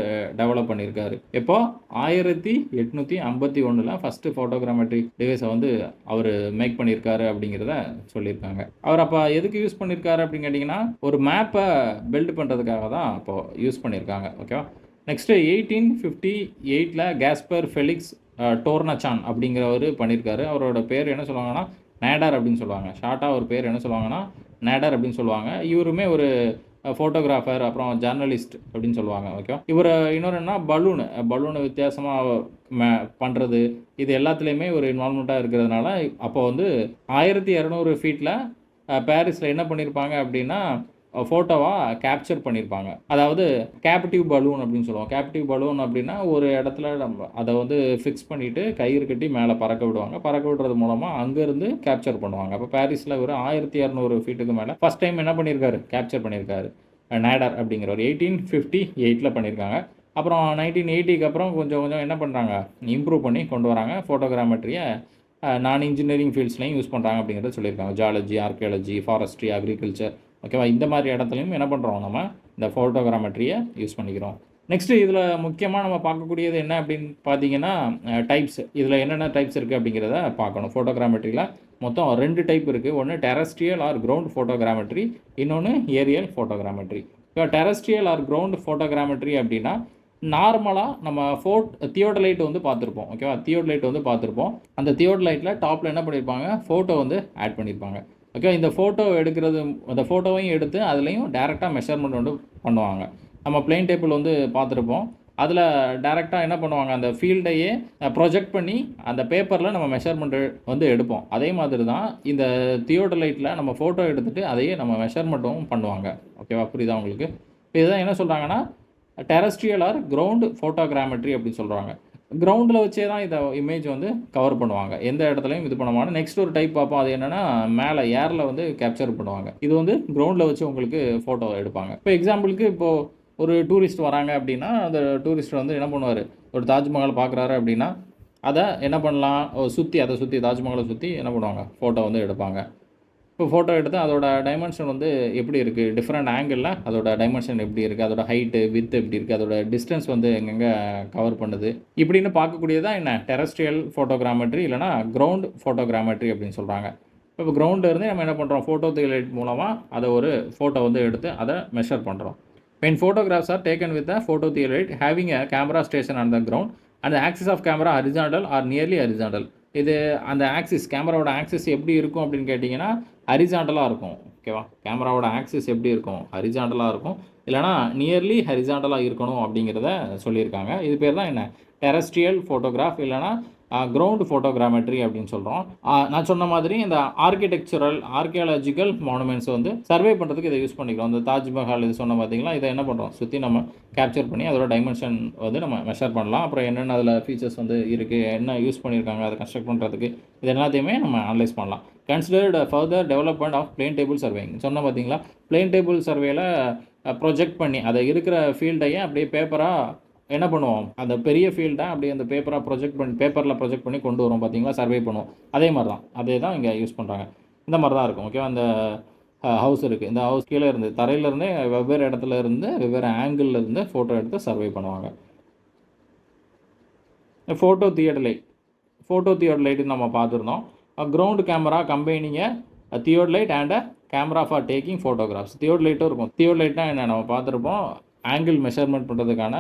டெவலப் பண்ணியிருக்காரு. எப்போ 1851 ஃபஸ்ட்டு ஃபோட்டோகிராமெட்ரிக் டிவைஸை வந்து அவர் மேக் பண்ணியிருக்காரு அப்படிங்கிறத சொல்லியிருக்காங்க. அவர் அப்போ எதுக்கு யூஸ் பண்ணியிருக்காரு அப்படின்னு கேட்டிங்கன்னா, ஒரு மேப்பை பில்ட் பண்ணுறதுக்காக தான் அப்போது யூஸ் பண்ணியிருக்காங்க. ஓகேவா? நெக்ஸ்ட்டு 1858 கேஸ்பர் ஃபெலிக்ஸ் டோர்னச்சான் அப்படிங்கிறவர் பண்ணியிருக்காரு. அவரோட பேர் என்ன சொல்லுவாங்கன்னா நேடர் அப்படின்னு சொல்லுவாங்க. ஷார்ட்டாக ஒரு பேர் என்ன சொல்லுவாங்கன்னா நேடர் அப்படின்னு சொல்லுவாங்க. இவருமே ஒரு ஃபோட்டோகிராஃபர், அப்புறம் ஜேர்னலிஸ்ட் அப்படின்னு சொல்லுவாங்க. ஓகே, இவர் இன்னொரு என்ன பலூனு வித்தியாசமாக பண்ணுறது, இது எல்லாத்துலேயுமே ஒரு இன்வால்மெண்ட்டாக இருக்கிறதுனால அப்போ வந்து 1200 ஃபீட்டில் பாரிஸில் என்ன பண்ணியிருப்பாங்க அப்படின்னா ஃபோட்டோவாக கேப்சர் பண்ணியிருப்பாங்க. அதாவது கேப்டிவ் பலூன் அப்படின்னு சொல்லுவோம். கேப்டிவ் பலூன் அப்படின்னா ஒரு இடத்துல நம்ம அதை வந்து ஃபிக்ஸ் பண்ணிவிட்டு கயிறு கட்டி மேலே பறக்க விடுவாங்க. பறக்க விடுறது மூலமாக அங்கேருந்து கேப்சர் பண்ணுவாங்க. அப்போ பாரிஸில் ஒரு 1200 ஃபீட்டுக்கு மேலே ஃபஸ்ட் டைம் என்ன பண்ணியிருக்காரு, கேப்சர் பண்ணியிருக்காரு நேடர் அப்படிங்கிறவர். 1858 பண்ணியிருக்காங்க. அப்புறம் 1980க்கு அப்புறம் கொஞ்சம் கொஞ்சம் என்ன பண்ணுறாங்க, இம்ப்ரூவ் பண்ணி கொண்டு வராங்க. ஃபோட்டோகிராமெட்ரியை நான் இன்ஜினியரிங் ஃபீல்ட்ஸ்லையும் யூஸ் பண்ணுறாங்க அப்படிங்கிறத சொல்லியிருக்காங்க. ஜியாலஜி, ஆர்கியாலஜி, ஃபாரஸ்ட்ரி, அக்ரிகல்ச்சர், ஓகேவா, இந்த மாதிரி இடத்துலையும் என்ன பண்ணுறோம், நம்ம இந்த ஃபோட்டோகிராமெட்ரியை யூஸ் பண்ணிக்கிறோம். நெக்ஸ்ட்டு இதில் முக்கியமாக நம்ம பார்க்கக்கூடியது என்ன அப்படின்னு பார்த்தீங்கன்னா டைப்ஸ். இதில் என்னென்ன டைப்ஸ் இருக்குது அப்படிங்கிறத பார்க்கணும். ஃபோட்டோகிராமெட்ரியில் மொத்தம் 2 டைப் இருக்குது. ஒன்று டெரஸ்ட்ரியல் ஆர் கிரவுண்ட் ஃபோட்டோகிராமெட்ரி, இன்னொன்று ஏரியல் ஃபோட்டோகிராமெட்ரி. இப்போ டெரஸ்ட்ரியல் ஆர் கிரவுண்ட் ஃபோட்டோகிராமெட்ரி அப்படின்னா நார்மலாக நம்ம தியோடலைட் வந்து பார்த்துருப்போம். ஓகேவா, தியோடலைட் வந்து பார்த்துருப்போம். அந்த தியோடலைட்டில் டாப்பில் என்ன பண்ணியிருப்பாங்க, ஃபோட்டோ வந்து ஆட் பண்ணியிருப்பாங்க. ஓகே, இந்த ஃபோட்டோ எடுக்கிறது, அந்த ஃபோட்டோவையும் எடுத்து அதுலேயும் டேரெக்டாக மெஷர்மெண்ட் வந்து பண்ணுவாங்க. நம்ம பிளெயின் டேபிள் வந்து பார்த்துருப்போம். அதில் டேரெக்டாக என்ன பண்ணுவாங்க, அந்த ஃபீல்டையே ப்ரொஜெக்ட் பண்ணி அந்த பேப்பரில் நம்ம மெஷர்மெண்ட்டு வந்து எடுப்போம். அதே மாதிரி தான் இந்த தியோடலைட்டில் நம்ம ஃபோட்டோ எடுத்துகிட்டு அதையே நம்ம மெஷர்மெண்ட்டும் பண்ணுவாங்க. ஓகேவா, புரியுதா உங்களுக்கு? இப்போ இதுதான் என்ன சொல்கிறாங்கன்னா டெரஸ்ட்ரியல் ஆர் கிரவுண்ட் ஃபோட்டோகிராமெட்ரி அப்படின்னு சொல்கிறாங்க. கிரவுண்டில் வச்சே தான் இதை இமேஜ் வந்து கவர் பண்ணுவாங்க, எந்த இடத்துலையும் இது பண்ணுவாங்க. நெக்ஸ்ட் ஒரு டைப் பார்ப்போம். அது என்னென்னா மேலே ஏரில் வந்து கேப்சர் பண்ணுவாங்க. இது வந்து கிரவுண்டில் வச்சு உங்களுக்கு ஃபோட்டோ எடுப்பாங்க. இப்போ எக்ஸாம்பிளுக்கு இப்போது ஒரு டூரிஸ்ட் வராங்க அப்படின்னா அந்த டூரிஸ்ட் வந்து என்ன பண்ணுவார், ஒரு தாஜ்மஹால் பார்க்குறாரு அப்படின்னா அதை என்ன பண்ணலாம், அதை சுற்றி தாஜ்மஹாலை சுற்றி என்ன பண்ணுவாங்க, ஃபோட்டோ வந்து எடுப்பாங்க. இப்போ ஃபோட்டோ எடுத்து அதோட டைமென்ஷன் வந்து எப்படி இருக்குது, டிஃப்ரெண்ட் ஆங்கிளில் அதோட டைமென்ஷன் எப்படி இருக்குது, அதோட ஹைட்டு வித் எப்படி இருக்குது, அதோட டிஸ்டன்ஸ் வந்து எங்கெங்கே கவர் பண்ணுது இப்படின்னு பார்க்கக்கூடியதான் என்ன டெரஸ்ட்ரியல் ஃபோட்டோகிராமெட்ரி இல்லைனா கிரவுண்ட் ஃபோட்டோகிராமெட்ரி அப்படின்னு சொல்கிறாங்க. இப்போ கிரவுண்டில் இருந்து நம்ம என்ன பண்ணுறோம், ஃபோட்டோ தியலைட் மூலமாக அதை ஒரு ஃபோட்டோ வந்து எடுத்து அதை மெஷர் பண்ணுறோம். When photographs are taken with a phototheodolite having a camera station on the ground and the axis of camera horizontal or nearly horizontal. இது அந்த ஆக்சிஸ் கேமராவோட ஆக்சிஸ் எப்படி இருக்கும் அப்படின்னு கேட்டிங்கன்னா ஹரிசாண்டலாக இருக்கும். ஓகேவா, கேமராவோட ஆக்சிஸ் எப்படி இருக்கும், ஹரிசாண்டலாக இருக்கும், இல்லைனா நியர்லி ஹரிசாண்டலாக இருக்கணும் அப்படிங்கிறத சொல்லியிருக்காங்க. இது பேர் தான் என்ன டெரஸ்ட்ரியல் ஃபோட்டோகிராஃப் இல்லைனா கிரவுண்ட் ஃபோட்டோகிராமெட்ரி அப்படின்னு சொல்கிறோம். நான் சொன்ன மாதிரி இந்த ஆர்கிடெக்சரல் ஆர்கியாலஜிக்கல் மானுமெண்ட்ஸ் வந்து சர்வே பண்ணுறதுக்கு இதை யூஸ் பண்ணிக்கிறோம். இந்த தாஜ்மஹால் இது சொன்ன பார்த்தீங்களா, இதை என்ன பண்ணுறோம், சுற்றி நம்ம கேப்சர் பண்ணி அதோட டைமென்ஷன் வந்து நம்ம மெஷர் பண்ணலாம். அப்புறம் என்னென்ன அதில் ஃபீச்சர்ஸ் வந்து இருக்குது, என்ன யூஸ் பண்ணியிருக்காங்க அதை கன்ஸ்ட்ரக்ட் பண்ணுறதுக்கு, இது எல்லாத்தையுமே நம்ம அனலைஸ் பண்ணலாம். Considered further development of plane table surveying சொன்ன பார்த்தீங்களா, பிளேன் டேபிள் சர்வேல ப்ரொஜெக்ட் பண்ணி அதை இருக்கிற ஃபீல்டையே அப்படியே பேப்பராக என்ன பண்ணுவோம், அந்த பெரிய ஃபீல்டை அப்படியே அந்த பேப்பராக பேப்பரில் ப்ரொஜெக்ட் பண்ணி கொண்டு வரும் பார்த்தீங்களா, சர்வே பண்ணுவோம். அதே மாதிரி தான், அதே தான் இங்கே யூஸ் பண்ணுறாங்க. இந்த மாதிரி தான் இருக்கும். ஓகேவா, அந்த ஹவுஸ் இருக்குது, இந்த ஹவுஸ் கீழே இருந்து தரையிலேருந்தே வெவ்வேறு இடத்துல இருந்து வெவ்வேறு ஆங்கிளில் இருந்து ஃபோட்டோ எடுத்து சர்வே பண்ணுவாங்க. ஃபோட்டோ தியோடலைட் நம்ம பார்த்துருந்தோம். Ground camera combining theodolite and camera for taking photographs. தியோடலைட்டும் இருக்கும். தியோடலைட்னா என்ன நம்ம பார்த்துருப்போம், ஆங்கிள் மெஷர்மெண்ட் பண்ணுறதுக்கான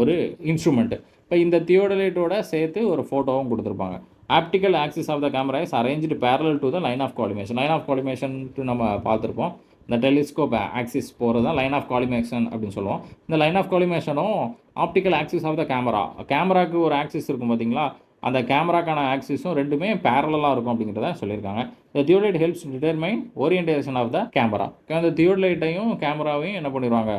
ஒரு இன்ஸ்ட்ருமெண்ட்டு. இப்போ இந்த தியோடலைட்டோட சேர்த்து ஒரு ஃபோட்டோவும் கொடுத்துருப்பாங்க. Optical axis of the camera is arranged parallel to the line of collimation. Line of காலிமேஷன்ட்டு நம்ம பார்த்துருப்போம். இந்த டெலிஸ்கோப் ஆக்சிஸ் போகிறது தான் லைன் ஆஃப் காலிமேஷன் அப்படின்னு சொல்லுவோம். இந்த லைன் ஆஃப் காலிமேஷனும் ஆப்டிக்கல் ஆக்சிஸ் ஆஃப் த கேமராவுக்கு ஒரு ஆக்சிஸ் இருக்கும் பார்த்தீங்களா, அந்த கேமராக்கான ஆக்சிஸும் ரெண்டுமே பேரலாக இருக்கும் அப்படிங்கிறத சொல்லியிருக்காங்க. இந்த theodolite helps determine orientation of the camera. அந்த தியோடலைட்டையும் கேமராவையும் என்ன பண்ணிடுவாங்க,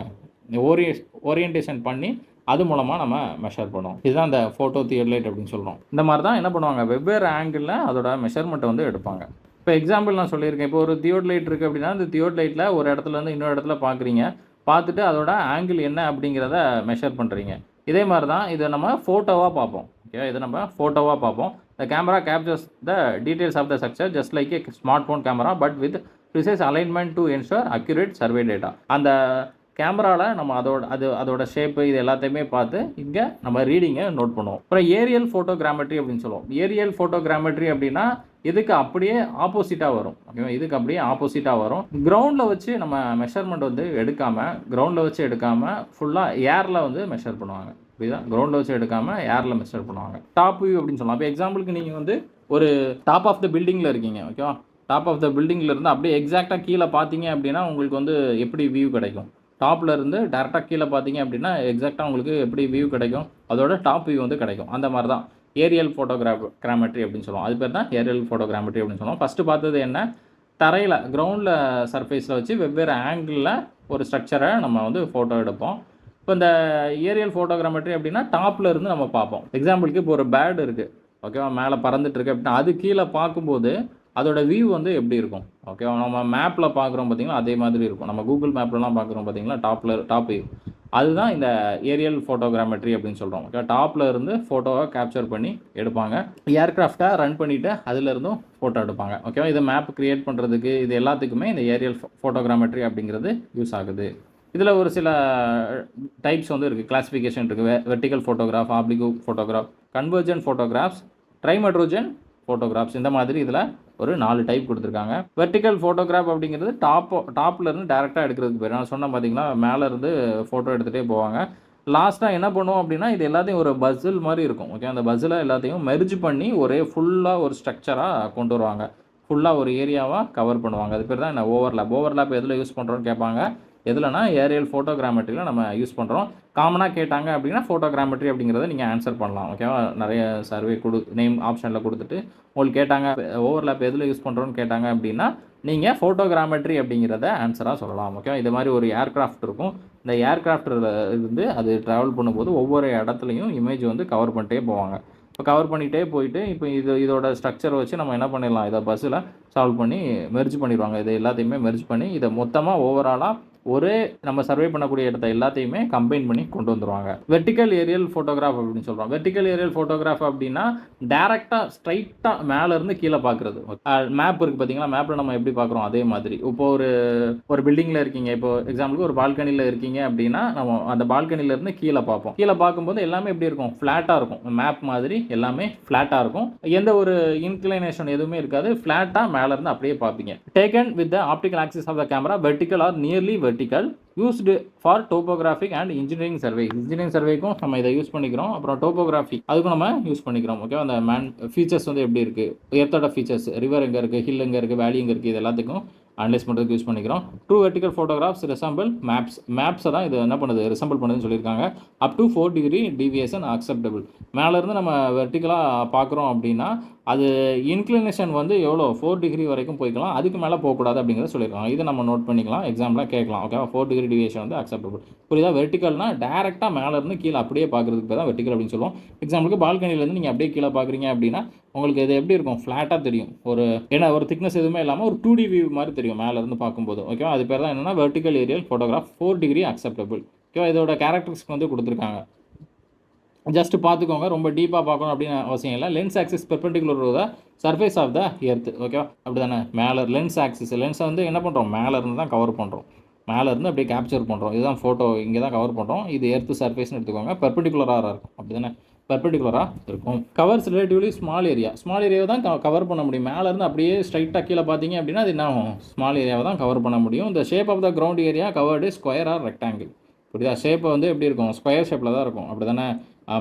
ஓரியன்டேஷன் பண்ணி அது மூலமாக நம்ம மெஷர் பண்ணுவோம். இதுதான் அந்த ஃபோட்டோ தியோடலைட் அப்படின்னு சொல்கிறோம். இந்த மாதிரி தான் என்ன பண்ணுவாங்க, வெவ்வேறு ஆங்கிளில் அதோட மெஷர்மெண்ட்டை வந்து எடுப்பாங்க. இப்போ எக்ஸாம்பிள் நான் சொல்லியிருக்கேன். இப்போ ஒரு தியோடலைட் இருக்குது அப்படின்னா, அந்த தியோடலைட்டில் ஒரு இடத்துலேருந்து இன்னொரு இடத்துல பார்க்குறீங்க, பார்த்துட்டு அதோட ஆங்கிள் என்ன அப்படிங்கிறத மெஷர் பண்ணுறீங்க. இதே மாதிரி தான் இதை நம்ம ஃபோட்டோவாக பார்ப்போம். ஓகே, இதை நம்ம ஃபோட்டோவாக பார்ப்போம். The camera captures the details of the structure just like a smartphone camera but with precise alignment to ensure accurate survey data. அந்த கேமராவில் நம்ம அதோட ஷேப்பு இது எல்லாத்தையுமே பார்த்து இங்கே நம்ம ரீடிங்கை நோட் பண்ணுவோம். அப்புறம் ஏரியல் ஃபோட்டோகிராமெட்ரி அப்படின்னு சொல்லுவோம். ஏரியல் ஃபோட்டோகிராமெட்ரி அப்படின்னா இதுக்கு அப்படியே ஆப்போசிட்டாக வரும். ஓகேவா, இதுக்கு அப்படியே ஆப்போசிட்டாக வரும். கிரவுண்டில் வச்சு நம்ம மெஷர்மெண்ட் வந்து எடுக்காமல் ஃபுல்லாக ஏரில் வந்து மெஷர் பண்ணுவாங்க. இப்படிதான் கிரவுண்டில் வச்சு எடுக்காமல் ஏரில் மெஷர் பண்ணுவாங்க. டாப் வியூ அப்படின்னு சொல்லலாம். இப்போ எக்ஸாம்பிளுக்கு நீங்கள் வந்து ஒரு டாப் ஆஃப் த பில்டிங்கில் இருக்கீங்க. ஓகேவா, டாப் ஆஃப் த பில்டிங்கில் இருந்து அப்படியே எக்ஸாக்டாக கீழே பார்த்தீங்க அப்படின்னா உங்களுக்கு வந்து எப்படி வியூ கிடைக்கும், டாப்பில் இருந்து டேரெக்டாக கீழே பார்த்தீங்க அப்படின்னா எக்ஸாக்டாக உங்களுக்கு எப்படி வியூ கிடைக்கும், அதோட டாப் வியூ வந்து கிடைக்கும். அந்த மாதிரி தான் ஏரியல் ஃபோட்டோகிராமெட்ரி அப்படின்னு சொல்லுவோம். அது பேர் தான் ஏரியல் ஃபோட்டோகிராமெட்ரி அப்படின்னு சொல்லுவோம். ஃபஸ்ட்டு பார்த்தது என்ன, தரையில் கிரவுண்டில் சர்ஃபேஸில் வச்சு வெவ்வேறு ஆங்கிளில் ஒரு ஸ்ட்ரக்சரை நம்ம வந்து ஃபோட்டோ எடுப்போம். இப்போ இந்த ஏரியல் ஃபோட்டோகிராமெட்ரி அப்படின்னா டாப்பில் இருந்து நம்ம பார்ப்போம். எக்ஸாம்பிளுக்கு இப்போ ஒரு பேர்டு இருக்குது, ஓகேவா, மேலே பறந்துட்டு இருக்கு அப்படின்னா அது கீழே பார்க்கும்போது அதோட வியூ வந்து எப்படி இருக்கும், ஓகேவா, நம்ம மேப்பில் பார்க்குறோம் பார்த்தீங்களா அதே மாதிரி இருக்கும். நம்ம கூகுள் மேப்லலாம் பார்க்குறோம் பார்த்தீங்களா டாப் வியூ, அதுதான் இந்த ஏரியல் ஃபோட்டோகிராமெட்ரி அப்படின்னு சொல்கிறோம். ஓகே, டாப்பில் இருந்து ஃபோட்டோவை கேப்சர் பண்ணி எடுப்பாங்க. ஏர்க்ராஃப்டை ரன் பண்ணிவிட்டு அதிலிருந்தும் ஃபோட்டோ எடுப்பாங்க. ஓகேவா, இதை மேப் க்ரியேட் பண்ணுறதுக்கு இது எல்லாத்துக்குமே இந்த ஏரியல் ஃபோட்டோகிராமெட்ரி அப்படிங்கிறது யூஸ் ஆகுது. இதில் ஒரு சில டைப்ஸ் வந்து இருக்குது, கிளாஸிஃபிகேஷன் இருக்குது. Vertical photograph, oblique photograph, convergent photographs, trimetrogon photographs, இந்த மாதிரி இதில் ஒரு 4 டைப் கொடுத்துருக்காங்க. வெர்டிக்கல் ஃபோட்டோகிராஃப் அப்படிங்கிறது டாப்பில் இருந்து டேரெக்டாக எடுக்கிறதுக்கு பேர். நான் சொன்ன பார்த்தீங்களா, மேலே இருந்து ஃபோட்டோ எடுத்துகிட்டே போவாங்க. லாஸ்ட்டாக என்ன பண்ணுவோம் அப்படின்னா இது எல்லாத்தையும் ஒரு பஸ்ஸில் மாதிரி இருக்கும். ஓகே, அந்த பஸ்ஸில் எல்லாத்தையும் மெர்ஜ் பண்ணி ஒரே ஃபுல்லாக ஒரு ஸ்ட்ரக்சராக கொண்டு வருவாங்க. ஃபுல்லாக ஒரு ஏரியாவாக கவர் பண்ணுவாங்க. அது பேர் தான் என்ன ஓவர்லேப் எதில் யூஸ் பண்ணுறோன்னு கேட்பாங்க. எதுலனா ஏரியல் ஃபோட்டோகிராமெட்ரியில் நம்ம யூஸ் பண்ணுறோம். காமனாக கேட்டாங்க அப்படின்னா ஃபோட்டோகிராமெட்ரி அப்படிங்கிறத நீங்கள் ஆன்சர் பண்ணலாம். ஓகேவா, நிறைய சர்வே நேம் ஆப்ஷனில் கொடுத்துட்டு உங்களுக்கு கேட்டாங்க ஓவர்லேப் எதில் யூஸ் பண்ணுறோன்னு கேட்டாங்க அப்படின்னா நீங்கள் ஃபோட்டோகிராமெட்ரி அப்படிங்கிறத ஆன்சராக சொல்லலாம். ஓகேவா, இது மாதிரி ஒரு ஏர்க்ராஃப்ட் இருக்கும். இந்த ஏர்க்ராஃப்டில் இருந்து அது ட்ராவல் பண்ணும்போது ஒவ்வொரு இடத்துலையும் இமேஜ் வந்து கவர் பண்ணிட்டே போவாங்க. இப்போ கவர் பண்ணிகிட்டே போயிட்டு இப்போ இதோட ஸ்ட்ரக்சரை வச்சு நம்ம என்ன பண்ணிடலாம், இதை பஸ்ஸில் சால்வ் பண்ணி மெர்ஜ் பண்ணிடுவாங்க. இது எல்லாத்தையுமே மெர்ஜ் பண்ணி இதை மொத்தமாக ஓவராலாக ஒரே நம்ம சர்வே பண்ணக்கூடிய இடத்த எல்லாத்தையுமே கம்பைன் பண்ணி கொண்டு வந்துருவாங்க. வெர்டிகல் ஏரியல் ஃபோட்டோகிராஃப் அப்படின்னு சொல்றோம். வெர்டிகல் ஏரியல் ஃபோட்டோகிராஃப் அப்படின்னா, டைரக்ட்டா ஸ்ட்ரைட்டா மேல இருந்து கீழ பார்க்கிறது. மேப் இருக்கு பார்த்தீங்களா? மேப்ல நம்ம எப்படி பார்க்குறோம் அதே மாதிரி. இப்போ ஒரு ஒரு பில்டிங்ல இருக்கீங்க. இப்போ எக்ஸாம்பிளுக்கு ஒரு பால்கனில இருக்கீங்க அப்படின்னா, நம்ம அந்த பால்கனில இருந்து கீழ பார்ப்போம். கீழ பார்க்கும்போது எல்லாமே எப்படி இருக்கும்? ஃப்ளாட்டா இருக்கும். மேப் மாதிரி எல்லாமே ஃப்ளாட்டா இருக்கும். எந்த ஒரு இன்க்ளினேஷன் எதுவுமே இருக்காது. ஃப்ளாட்டா மேல இருந்து அப்படியே பார்ப்பீங்க. Taken with the optical axis of the camera vertical or nearly vertical used for topographic and engineering survey. Engineering சர்வேக்கும் நம்ம இதை யூஸ் பண்ணிக்கிறோம். அப்புறம் டோபோகிராஃபி அதுக்கும் நம்ம யூஸ் பண்ணிக்கிறோம். ஓகே, அந்த ஃபீச்சர்ஸ் வந்து எப்படி இருக்கு, எர்த்தோட ஃபீச்சர்ஸ், ரிவர் எங்கே இருக்குது, ஹில் எங்கே இருக்குது, வேலி எங்கே இருக்குது, இது எல்லாத்துக்கும் அனலைஸ் பண்ணுறதுக்கு யூஸ் பண்ணிக்கிறோம். ட்ரூ வெர்டிகல் ஃபோட்டோகிராஃப்ஸ் ரிசம்பிள் மேப்ஸை தான் இது என்ன பண்ணுது, ரிசம்பிள் பண்ணுதுன்னு சொல்லியிருக்காங்க. Up to 4 degree deviation acceptable. மேலேருந்து நம்ம வெர்டிகலாக பார்க்குறோம் அப்படின்னா அது இன்க்ளினேஷன் வந்து எவ்வளோ 4 டிகிரி வரைக்கும் போய்க்கலாம், அதுக்கு மேலே போகக்கூடாது அப்படிங்கிறத சொல்லியிருக்காங்க. இதை நம்ம நோட் பண்ணிக்கலாம், எக்ஸாம்பிளாக கேட்கலாம். ஓகேவா, 4 டிகிரி டிவியேஷன் வந்து அக்செப்டபிள். புரியுதா? வெர்டிகல்னா டேரெக்டாக மேலேருந்து கீழே அப்படியே பார்க்குறதுக்கு பேர் தான் வெர்டிகல் அப்படின்னு சொல்லுவோம். எக்ஸாம்பிளுக்கு பால்கனிலேருந்து நீங்கள் அப்படியே கீழே பார்க்குறீங்க அப்படின்னா உங்களுக்கு இது எப்படி இருக்கும், ஃப்ளாட்டாக தெரியும். ஒரு திக்னஸ் எதுவுமே இல்லாமல் ஒரு 2D வியூ மாதிரி தெரியும் மேலேருந்து பார்க்கும்போது. ஓகேவா, அது பேர் தான் என்னென்னா vertical aerial photograph 4 degree acceptable. ஓகேவா, இதோட கேரக்டரிஸ்டிக் வந்து கொடுத்துருக்காங்க. ஜஸ்ட் பார்த்துக்கோங்க, ரொம்ப டீப்பாக பார்க்கணும் அப்படின்னு அவசியம் இல்லை. Lens axis perpendicular to the surface of the earth. ஓகேவா, அப்படி தானே. மேலே லென்ஸ் ஆக்சிஸ், லென்ஸை வந்து என்ன பண்ணுறோம், மேலே இருந்து தான் கவர் பண்ணுறோம். மேலே இருந்து அப்படியே கேப்சர் பண்ணுறோம். இதுதான் ஃபோட்டோ, இங்கே தான் கவர் பண்ணுறோம். இது எர்த் சர்ஃபேஸ்னு எடுத்துக்கோங்க. பெர்பெண்டிகுலராக இருக்கும், அப்படி தானே, பெர்பெண்டிகுலராக இருக்கும். Covers relatively small area. Small ஏரியாவை தான் கவர் பண்ண முடியும். மேலேருந்து அப்படியே ஸ்ட்ரைட்டாக கீழே பார்த்தீங்க அப்படின்னா அது என்ன ஆகும், ஸ்மால் ஏரியாவை தான் கவர் பண்ண முடியும். இந்த shape of the ground area covered square or rectangle. புரியுதா? ஷேப்பை வந்து எப்படி இருக்கும், ஸ்கொயர் ஷேப்பில் தான் இருக்கும், அப்படி தானே.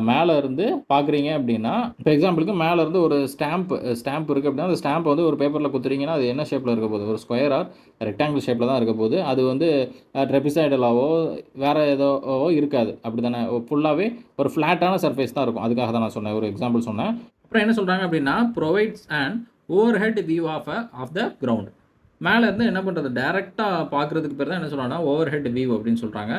மேலே இருந்து பார்க்குறீங்க அப்படின்னா, இப்போ எக்ஸாம்பிளுக்கு மேலே இருந்து ஒரு ஸ்டாம்ப் இருக்குது அப்படின்னா, அந்த ஸ்டாம்ப் வந்து ஒரு பேப்பரில் குத்துறீங்கன்னா அது என்ன ஷேப்பில் இருக்க போகுது, ஒரு ஸ்கொயர் ஆர் ரெக்டாங்கிள் ஷேப்பில் தான் இருக்க போகுது. அது வந்து ட்ரெபிசைடலாவோ வேறு ஏதோவோ இருக்காது, அப்படி தானே. ஃபுல்லாகவே ஒரு ஃப்ளாட்டான சர்ஃபேஸ் தான் இருக்கும். அதுக்காக தான் நான் சொன்னேன், ஒரு எக்ஸாம்பிள் சொன்னேன். அப்புறம் என்ன சொல்கிறாங்க அப்படின்னா, provides and overhead view of the ground. மேலே இருந்து என்ன பண்ணுறது, டேரெக்டாக பார்க்குறதுக்கு பேர் தான் என்ன சொல்கிறாங்கன்னா ஓவர் ஹெட் வியூ அப்படின்னு சொல்கிறாங்க.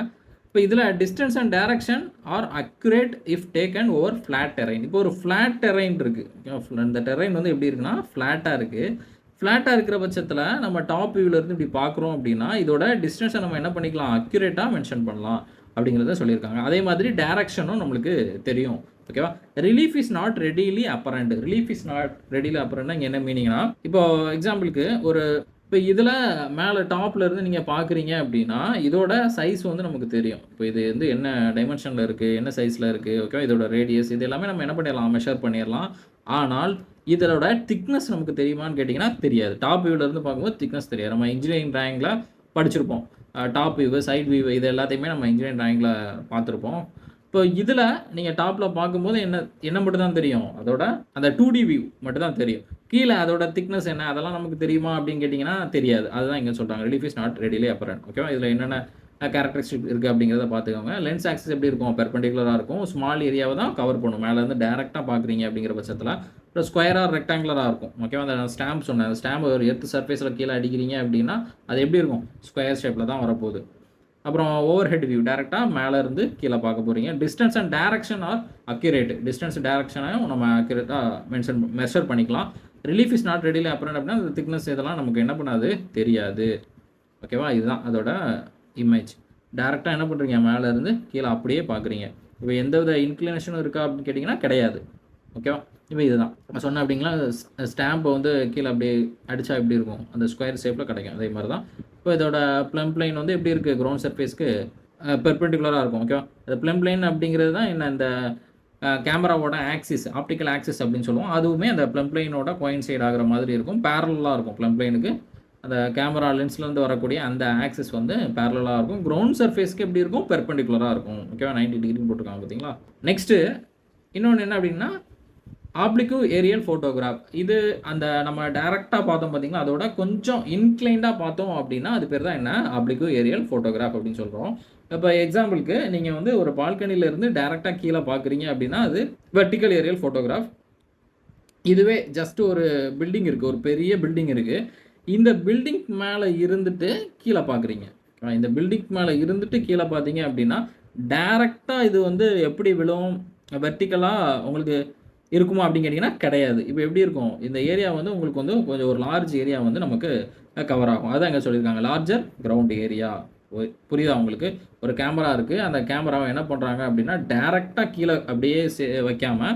இப்போ இதில் distance and direction are accurate if taken over flat terrain. இப்போ ஒரு ஃப்ளாட் டெரைன் இருக்குது, இந்த டெரைன் வந்து எப்படி இருக்குன்னா ஃப்ளாட்டாக இருக்குது. ஃப்ளாட்டாக இருக்கிற பட்சத்தில் நம்ம டாப் வியூவிலேருந்து இப்படி பார்க்குறோம் அப்படின்னா இதோட டிஸ்டன்ஸை நம்ம என்ன பண்ணிக்கலாம், அக்யூரேட்டாக மென்ஷன் பண்ணலாம் அப்படிங்கிறத சொல்லியிருக்காங்க. அதே மாதிரி டைரக்ஷனும் நம்மளுக்கு தெரியும். ஓகேவா, relief is not readily apparent. Relief is not readily அப்பரண்ட்னா இங்கே என்ன மீனிங்னா, இப்போ எக்ஸாம்பிளுக்கு ஒரு இப்போ இதில் மேலே டாப்பில் இருந்து நீங்கள் பார்க்குறீங்க அப்படின்னா இதோட சைஸ் வந்து நமக்கு தெரியும். இப்போ இது வந்து என்ன டைமென்ஷனில் இருக்குது, என்ன சைஸில் இருக்குது, ஓகே, இதோட ரேடியஸ், இது எல்லாமே நம்ம என்ன பண்ணிடலாம், மெஷர் பண்ணிடலாம். ஆனால் இதோட திக்னஸ் நமக்கு தெரியுமான்னு கேட்டிங்கன்னா தெரியாது. டாப் வியூவிலேருந்து பார்க்கும்போது திக்னஸ் தெரியாது. நம்ம இன்ஜினியரிங் ட்ராயிங்கில் படிச்சிருப்போம், டாப் வியூ, சைட் வியூ, இது எல்லாத்தையுமே நம்ம இன்ஜினியரிங் ட்ராயிங்கில் பார்த்துருப்போம். இப்போ இதில் நீங்கள் டாப்பில் பார்க்கும்போது என்ன மட்டும் தான் தெரியும், அதோட அந்த 2D வியூ மட்டும் தான் தெரியும். கீழே அதோட திக்னஸ் என்ன அதெல்லாம் நமக்கு தெரியுமா அப்படின்னு கேட்டிங்கன்னா தெரியாது. அதுதான் இங்கே சொல்கிறாங்க, relief is not readily apparent. ஓகேவா, இதில் என்னென்ன கேரக்டரிஸ்டிக் இருக்குது அப்படிங்கிறத பார்த்துக்கோங்க. லென்ஸ் ஆக்சிஸ் எப்படி இருக்கும், பெர்பெண்டிகுலராக இருக்கும். ஸ்மால் ஏரியாவை தான் கவர் பண்ணும். மேலேருந்து டேரெக்டாக பார்க்குறீங்க அப்படிங்கிற பட்சத்தில் இப்போ ஸ்கொயராக ரெக்டாங்குலராக இருக்கும். ஓகேவா, அந்த ஸ்டாம்ப் சொன்னேன், அந்த ஸ்டாம்ப் ஒரு எர்த் சர்ஃபேஸில் கீழே அடிக்கிறீங்க அப்படின்னா அது எப்படி இருக்கும், ஸ்கொயர் ஷேப்பில் தான் வரப்போகுது. அப்புறம் ஓவர் ஹெட் வியூ, டேரெக்டாக மேலே இருந்து கீழே பார்க்க போகிறீங்க. Distance and direction are accurate. Distance டேரக்ஷனையும் நம்ம அக்யூரேட்டாக மெஷர் பண்ணிக்கலாம். Relief is not readily apparent அப்படின்னா அந்த திக்னஸ் இதெல்லாம் நமக்கு என்ன பண்ணாது, தெரியாது. ஓகேவா, இதுதான் அதோட இமேஜ். டேரெக்டாக என்ன பண்ணுறீங்க, மேலே இருந்து கீழே அப்படியே பார்க்குறீங்க. இப்போ எந்த வித இன்க்ளினேஷனும் இருக்கா அப்படின்னு கேட்டிங்கன்னா கிடையாது. ஓகேவா, இப்போ இதுதான் நான் சொன்னேன் அப்படிங்களா. ஸ்டாம்பை வந்து கீழே அப்படியே அடித்தா எப்படி இருக்கும், அந்த ஸ்கொயர் ஷேப்பில் கிடைக்கும். அதே மாதிரி தான் இப்போ இதோட ப்ளம் பிளைன் வந்து எப்படி இருக்குது, கிரவுண்ட் சர்ஃபேஸ்க்கு பெர்பெண்டிகுலராக இருக்கும். ஓகேவா, இந்த ப்ளம் பிளைன் அப்படிங்கிறது தான் என்ன, இந்த கேமராவோட ஆக்சிஸ், ஆப்டிக்கல் ஆக்சிஸ் அப்படின்னு சொல்லுவோம். அதுவுமே அந்த ப்ளம் பிளைனோட கோயின்சைட் ஆகிற மாதிரி இருக்கும், பேரலாக இருக்கும். ப்ளம் பிளைனுக்கு அந்த கேமரா லென்ஸ்லேருந்து வரக்கூடிய அந்த ஆக்சிஸ் வந்து பேரலாக இருக்கும். கிரவுண்ட் சர்ஃபேஸ்க்கு எப்படி இருக்கும், பெர்பெண்டிகுலராக இருக்கும். ஓகேவா, 90 டிகிரின்னு போட்டிருக்காங்க பார்த்தீங்களா. நெக்ஸ்ட்டு இன்னொன்று என்ன அப்படின்னா ஆப்ளிக்கு ஏரியல் ஃபோட்டோகிராஃப். இது அந்த நம்ம டேரெக்டாக பார்த்தோம் பார்த்தீங்களா, அதோட கொஞ்சம் இன்க்ளைண்டாக பார்த்தோம் அப்படின்னா அது பேர் தான் என்ன, ஆப்ளிக்கு ஏரியல் ஃபோட்டோகிராஃப் அப்படின்னு சொல்கிறோம். இப்போ எக்ஸாம்பிளுக்கு நீங்கள் வந்து ஒரு பால்கனிலேருந்து டேரெக்டாக கீழே பார்க்குறீங்க அப்படின்னா அது வெர்டிக்கல் ஏரியல் ஃபோட்டோகிராஃப். இதுவே ஜஸ்ட் ஒரு பில்டிங் இருக்குது, ஒரு பெரிய பில்டிங் இருக்குது. இந்த பில்டிங் மேலே இருந்துட்டு கீழே பார்க்குறீங்க. இந்த பில்டிங் மேலே இருந்துட்டு கீழே பார்த்தீங்க அப்படின்னா டேரெக்டாக இது வந்து எப்படி விழும், வெர்டிக்கலாக உங்களுக்கு இருக்குமா அப்படின்னு கேட்டிங்கன்னா கிடையாது. இப்போ எப்படி இருக்கும், இந்த ஏரியா வந்து உங்களுக்கு வந்து கொஞ்சம் ஒரு லார்ஜ் ஏரியா வந்து நமக்கு கவர் ஆகும். அதான் இங்கே சொல்லியிருக்காங்க, லார்ஜர் கிரவுண்ட் ஏரியா. புரியுதா உங்களுக்கு? ஒரு கேமரா இருக்கு. அந்த கேமராவ என்ன பண்றாங்க அப்படின்னா, டைரக்ட்டா கீழ அப்படியே வைக்காம,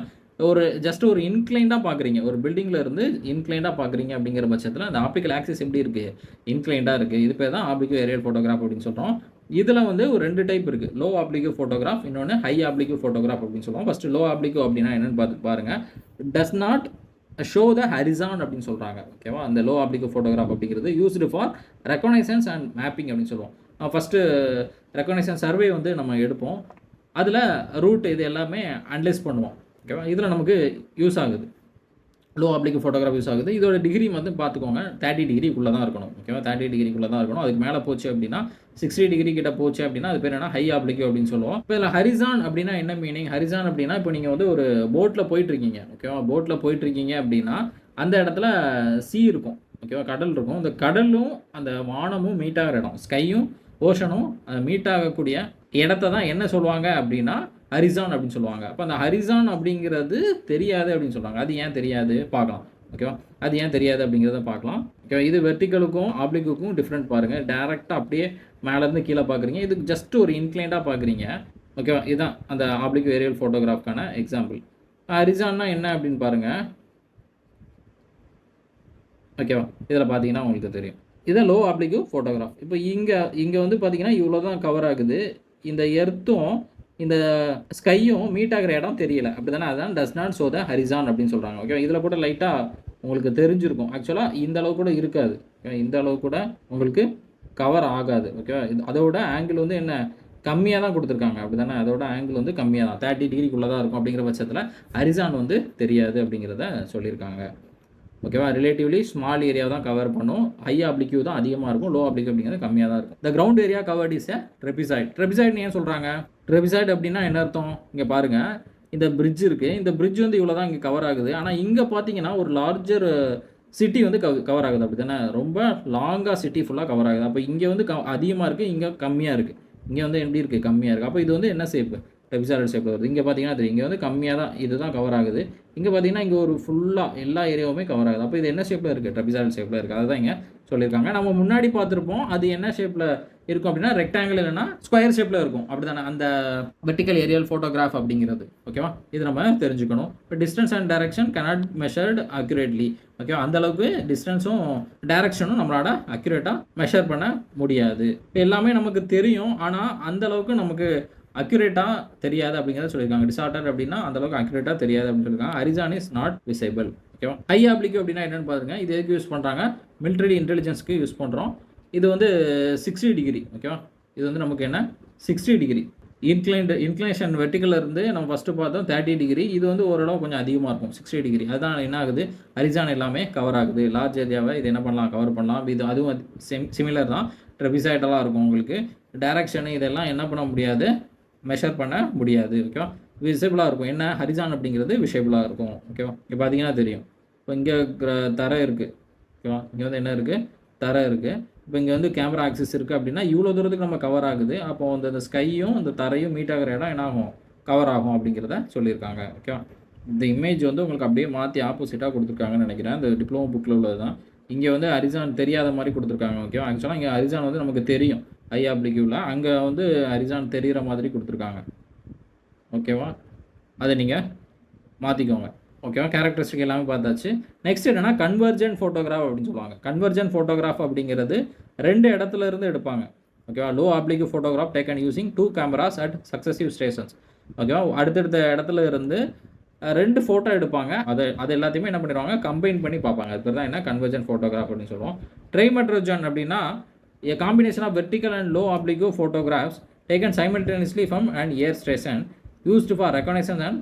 ஜஸ்ட் ஒரு இன்க்ளைன்டா பார்க்குறீங்க. ஒரு பில்டிங்ல இருந்து இன்க்ளைன்டா பார்க்குறீங்க அப்படிங்கிற பட்சத்தில, அந்த ஆப்டிகல் ஆக்சிஸ் எப்படி இருக்கு? இன்க்ளைன்டா இருக்கு. இது பேர் தான் ஆப்டிகல் ஏரியல் ஃபோட்டோகிராஃப் அப்படின்னு சொல்றோம். இதுல வந்து ஒரு 2 டைப் இருக்கு. லோ ஆப்லிக்யூ ஃபோட்டோகிராஃப், இன்னொன்னு ஹை ஆப்லிக்யூ ஃபோட்டோகிராஃப் அப்படின்னு சொல்லுவோம். ஃபர்ஸ்ட் லோ ஆப்லிக்யூ அப்படின்னா என்னன்னு பாருங்க. Does not show the horizon அப்படின்னு சொல்றாங்க. ஓகேவா? அந்த லோ ஆப்லிக்யூ ஃபோட்டோகிராஃப் அப்படிங்கிறது யூஸ்டு ஃபார் ரெகக்னைசன்ஸ் அண்ட் மேப்பிங் அப்படின்னு சொல்லுவோம். ஃபர்ஸ்ட் ரெகக்னைசன் சர்வே வந்து நம்ம எடுப்போம். அதுல ரூட் இது எல்லாமே அனலைஸ் பண்ணுவோம். ஓகேவா? இதுல நமக்கு யூஸ் ஆகுது. லோ ஆப்லிக் ஃபோட்டோகிராஃப் யூஸ் ஆகுது. இதோட டிகிரி வந்து பார்த்துக்கோங்க 30 டிகிரிக்குள்ள தான் இருக்கணும். ஓகேவா? 30 டிகிரிக்குள்ள தான் இருக்கணும். அதுக்கு மேல போச்சு அப்படின்னா 60 டிகிரி கிட்ட போச்சு அப்படின்னா அது பேர் என்ன ஹை ஆப்லிக் அப்படின்னு சொல்லுவோம். இப்போ இதில் ஹரிசான் அப்படின்னா என்ன மீனிங்? ஹரிசான் அப்படின்னா இப்போ நீங்கள் வந்து ஒரு போட்ல போயிட்டு இருக்கீங்க. ஓகேவா? போட்ல போயிட்டு இருக்கீங்க அப்படின்னா அந்த இடத்துல சீ இருக்கும். ஓகேவா? கடல் இருக்கும். இந்த கடலும் அந்த வானமும் மீட் ஆகிற இடம், ஸ்கையும் ஓஷனும் மீட் ஆகக்கூடிய இடத்த தான் என்ன சொல்லுவாங்க அப்படின்னா ஹரிசான் அப்படின்னு சொல்லுவாங்க. அப்போ அந்த ஹரிசான் அப்படிங்கிறது தெரியாது அப்படின்னு சொல்கிறாங்க. அது ஏன் தெரியாது பார்க்கலாம். ஓகேவா? அது ஏன் தெரியாது அப்படிங்கிறத பார்க்கலாம். ஓகேவா? இது வெர்டிக்கலுக்கும் ஆப்ளிக்குக்கும் டிஃப்ரெண்ட் பாருங்கள். டேரெக்டாக அப்படியே மேலேருந்து கீழே பார்க்குறீங்க. இது ஜஸ்ட் ஒரு இன்க்ளைண்டாக பார்க்குறீங்க. ஓகேவா? இதுதான் அந்த ஆப்ளிக் ஏரியல் ஃபோட்டோகிராஃப்கான எக்ஸாம்பிள். ஹரிசான்னா என்ன அப்படின்னு பாருங்கள். ஓகேவா? இதில் பார்த்தீங்கன்னா உங்களுக்கு தெரியும். இதான் லோ ஆப்ளிக்யூ ஃபோட்டோகிராஃப். இப்போ இங்கே வந்து பார்த்தீங்கன்னா இவ்வளோ தான் கவர் ஆகுது. இந்த எர்த்தும் இந்த ஸ்கையும் மீட் ஆகிற இடம் தெரியல. அப்படி தானே? அதான் does not show the horizon அப்படின்னு சொல்கிறாங்க. ஓகே, இதில் கூட லைட்டாக உங்களுக்கு தெரிஞ்சிருக்கும். ஆக்சுவலாக இந்த அளவு கூட இருக்காது. இந்த அளவு கூட உங்களுக்கு கவர் ஆகாது. ஓகேவா? அதோட ஆங்கிள் வந்து என்ன கம்மியாக தான் கொடுத்துருக்காங்க. அப்படி தானே? அதோட ஆங்கிள் வந்து கம்மியாக தான் 30 டிகிரிக்குள்ளே தான் இருக்கும். அப்படிங்கிற பட்சத்தில் ஹரிசான் வந்து தெரியாது அப்படிங்கிறத சொல்லியிருக்காங்க. ஓகேவா? ரிலேட்டிவ்லி ஸ்மால் ஏரியா தான் கவர் பண்ணும். ஹை ஆப்ளிக்யூ தான் அதிகமாக இருக்கும். லோ ஆப்ளிக்யூ அப்படிங்கிறது கம்மியாக தான் இருக்கும். The ground area covered is a trapezoid. ட்ரெபிசாய்ட்னு ஏன் சொல்கிறாங்க? ட்ரெபிசாய்ட் அப்படின்னா என்ன அர்த்தம்? இங்கே பாருங்கள், இந்த பிரிட்ஜ் இருக்குது. இந்த பிரிட்ஜ் வந்து இவ்வளோ தான் இங்கே கவர் ஆகுது. ஆனால் இங்கே பார்த்தீங்கன்னா ஒரு லார்ஜர் சிட்டி வந்து கவர் ஆகுது. அப்படி தானே? ரொம்ப லாங்காக சிட்டி ஃபுல்லாக கவர் ஆகுது. அப்போ இங்கே வந்து அதிகமாக இருக்குது, இங்கே கம்மியாக இருக்குது. இங்கே வந்து எப்படி இருக்குது? கம்மியாக இருக்குது. அப்போ இது வந்து என்ன ஷேப்பு? ட்ரெபிசாய்டல் ஷேப்பில் வருது. இங்கே பார்த்தீங்கன்னா தெரியும், இங்கே வந்து கம்மியாக தான் இதுதான் கவர் ஆகுது. இங்கே பார்த்தீங்கன்னா இங்கே ஒரு ஃபுல்லாக எல்லா ஏரியாவுமே கவர் ஆகுது. அப்போ இது என்ன ஷேப்பில் இருக்குது? ட்ரெபிசாய்டல் ஷேப்பில் இருக்குது. அதுதான் இங்கே சொல்லியிருக்காங்க. நம்ம முன்னாடி பார்த்துருப்போம். அது என்ன ஷேப்பில் இருக்கும் அப்படின்னா ரெக்டாங்கிள் இல்லைன்னா ஸ்கொயர் ஷேப்பில் இருக்கும். அப்படி தானே அந்த வெர்டிக்கல் ஏரியல் ஃபோட்டோகிராஃப் அப்படிங்கிறது. ஓகேவா? இது நம்ம தெரிஞ்சுக்கணும். இப்போ distance and direction cannot measured accurately. ஓகேவா? அந்த அளவுக்கு டிஸ்டன்ஸும் டைரக்ஷனும் நம்மளால அக்யூரேட்டாக மெஷர் பண்ண முடியாது. இப்போ எல்லாமே நமக்கு தெரியும், ஆனால் அந்த அளவுக்கு நமக்கு அக்யூரேட்டாக தெரியாது அப்படிங்கிறத சொல்லியிருக்காங்க. டிசார்டர் அப்படின்னா அந்த அளவுக்கு அக்யூரேட்டாக தெரியாது அப்படின்னு சொல்லியிருக்காங்க. Horizon is not visible. ஓகேவா? ஹை ஆப்ளிக்யூ அப்படின்னா என்னென்னு பாருங்க. இது எதுக்கு யூஸ் பண்ணுறாங்க? மிலிட்டரி இன்டெலிஜென்ஸ்க்கு யூஸ் பண்ணுறோம். இது வந்து 60 டிகிரி. ஓகேவா? இது வந்து நமக்கு என்ன 60 டிகிரி இன்க்ளைனேஷன் வெர்டிக்கல்ல இருந்து நம்ம ஃபஸ்ட்டு பார்த்தோம் 30 டிகிரி. இது வந்து ஓரளவு கொஞ்சம் அதிகமாக இருக்கும் 60 டிகிரி. அதுதான் என்ன ஆகுது? ஹரிசான் எல்லாமே கவர் ஆகுது. லார்ஜ் ஏரியாவை இது என்ன பண்ணலாம்? கவர் பண்ணலாம். இது அதுவும் சிமிலர் தான். ட்ரெபிசாய்டலாக இருக்கும் உங்களுக்கு. டைரக்ஷனு இதெல்லாம் என்ன பண்ண முடியாது? மெஷர் பண்ண முடியாது. ஓகேவா? விசிபிளாக இருக்கும். என்ன ஹரிசான் அப்படிங்கிறது விஷபிளாக இருக்கும். ஓகேவா? இங்கே பார்த்தீங்கன்னா தெரியும். இப்போ இங்கே தரை இருக்குது. ஓகேவா? இங்கே வந்து என்ன இருக்குது? தரை இருக்குது. இப்போ இங்கே வந்து கேமரா ஆக்சிஸ் இருக்குது அப்படின்னா இவ்வளோ தூரத்துக்கு நம்ம கவர் ஆகுது. அப்போ அந்த ஸ்கையும் அந்த தரையும் மீட் ஆகிற இடம் என்ன ஆகும்? கவர் ஆகும் அப்படிங்கிறத சொல்லியிருக்காங்க. ஓகேவா? இந்த இமேஜ் வந்து உங்களுக்கு அப்படியே மாற்றி ஆப்போசிட்டாக கொடுத்துருக்காங்கன்னு நினைக்கிறேன். இந்த டிப்ளமோ புக்கில் உள்ளது தான். இங்கே வந்து ஹரிசான் தெரியாத மாதிரி கொடுத்துருக்காங்க. ஓகேவா? ஆக்சுவலாக இங்கே ஹரிசான் வந்து நமக்கு தெரியும் ஹை ஆப்ளிக்யூவில். அங்கே வந்து ஹரிசான் தெரிகிற மாதிரி கொடுத்துருக்காங்க. ஓகேவா? அதை நீங்கள் மாற்றிக்கோங்க. ஓகேவா? கேரக்டரிஸ்டிக் எல்லாமே பார்த்தாச்சு. நெக்ஸ்ட் என்னன்னா கன்வர்ஜென்ட் ஃபோட்டோகிராஃப் அப்படின்னு சொல்லுவாங்க. கன்வர்ஜென்ட் ஃபோட்டோகிராஃப் அப்படிங்கிறது 2 இடத்துல இருந்து எடுப்பாங்க. ஓகேவா? Low oblique photograph taken using 2 cameras at successive stations. ஓகேவா? அடுத்தடுத்த இடத்துல இருந்து 2 ஃபோட்டோ எடுப்பாங்க. அது எல்லாத்தையுமே என்ன பண்ணிடுவாங்க? கம்பைன் பண்ணி பார்ப்பாங்க. அது பேர் தான் என்ன கன்வர்ஜென்ட் ஃபோட்டோகிராஃப் அப்படின்னு சொல்லுவோம். ட்ரைமெட்ரோஜன் அப்படின்னா a combination of vertical and low oblique photographs taken simultaneously from an air station used for reconnaissance and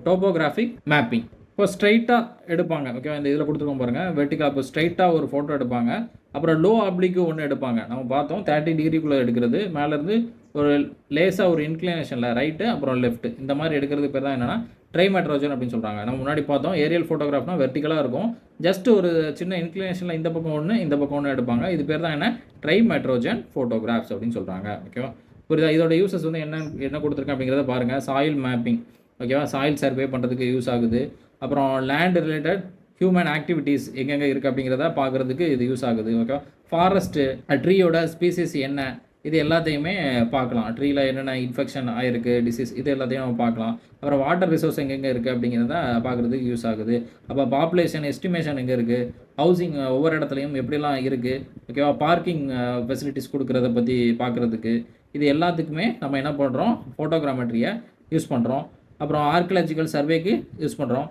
topographic mapping. இப்போ ஸ்ட்ரைட்டாக எடுப்பாங்க. ஓகேவா? இந்த இதில் கொடுத்துருக்கோம் பாருங்கள். வெர்டிக்கல் இப்போ ஸ்ட்ரைட்டாக ஒரு ஃபோட்டோ எடுப்பாங்க. அப்புறம் லோ ஆப்ளிக்கு ஒன்று எடுப்பாங்க. நம்ம பார்த்தோம் 30 டிகிரிக்குள்ளே எடுக்கிறது. மேலேருந்து ஒரு லேசாக ஒரு இன்க்ளினேஷனில் ரைட்டு அப்புறம் லெஃப்ட் இந்த மாதிரி எடுக்கிறது பேர் தான் என்னென்னா ட்ரைமெட்ரோஜன் அப்படின்னு சொல்கிறாங்க. நம்ம முன்னாடி பார்த்தோம் ஏரியல் ஃபோட்டோகிராஃப்னா வெர்டிக்கலாக இருக்கும். ஜஸ்ட் ஒரு சின்ன இன்க்ளினேஷனில் இந்த பக்கம் ஒன்று இந்த பக்கம் ஒன்று எடுப்பாங்க. இது பேர் தான் என்ன ட்ரைமெட்ரோஜன் ஃபோட்டோகிராஃப்ஸ் அப்படின்னு சொல்கிறாங்க. ஓகேவா? புரியுதா? இதோட யூசஸ் வந்து என்ன கொடுத்துருக்கேன் அப்படிங்கிறத பாருங்கள். Soil mapping. ஓகேவா? சாயில் சர்வே பண்ணுறதுக்கு யூஸ் ஆகுது. அப்புறம் லேண்ட் ரிலேட்டட் ஹியூமன் ஆக்டிவிட்டீஸ் எங்கெங்கே இருக்குது அப்படிங்கிறத பார்க்குறதுக்கு இது யூஸ் ஆகுது. ஓகேவா? ஃபாரஸ்ட்டு ட்ரீயோட ஸ்பீசிஸ் என்ன இது எல்லாத்தையுமே பார்க்கலாம். ட்ரீல என்னென்ன இன்ஃபெக்ஷன் ஆயிருக்கு, டிசீஸ் இது எல்லாத்தையும் நம்ம பார்க்கலாம். அப்புறம் வாட்டர் ரிசோர்ஸ் எங்கெங்க இருக்கு அப்படிங்கிறத பார்க்குறதுக்கு யூஸ் ஆகுது. அப்ப பாப்புலேஷன் எஸ்டிமேஷன் எங்க இருக்கு? ஹவுசிங் ஒவ்வொரு இடத்துலயும் எப்படிலாம் இருக்கு? ஓகேவா? பார்க்கிங் ஃபெசிலிட்டீஸ் குடுக்குறத பத்தி பார்க்குறதுக்கு, இது எல்லாத்துக்குமே நம்ம என்ன பண்றோம்? ஃபோட்டோகிராமெட்ரிய யூஸ் பண்றோம். அப்புறம் ஆர்க்கியாலஜிக்கல் சர்வேக்கு யூஸ் பண்றோம்.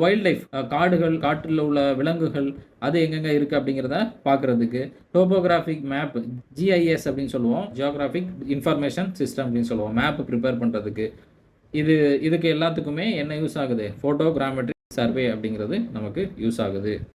வைல்ட் லைஃப் காடுகள், காட்டுல உள்ள விலங்குகள் அது எங்கெங்க இருக்கு அப்படிங்கிறத பார்க்குறதுக்கு, டோபோகிராஃபிக் மேப் ஜிஐஎஸ் அப்படின்னு சொல்லுவோம். ஜியோகிராஃபிக் இன்ஃபர்மேஷன் சிஸ்டம் அப்படின்னு சொல்லுவோம். மேப் ப்ரிப்பேர் பண்றதுக்கு. இதுக்கு எல்லாத்துக்குமே என்ன யூஸ் ஆகுது? ஃபோட்டோகிராமெட்ரிக் சர்வே அப்படிங்கிறது நமக்கு யூஸ் ஆகுது.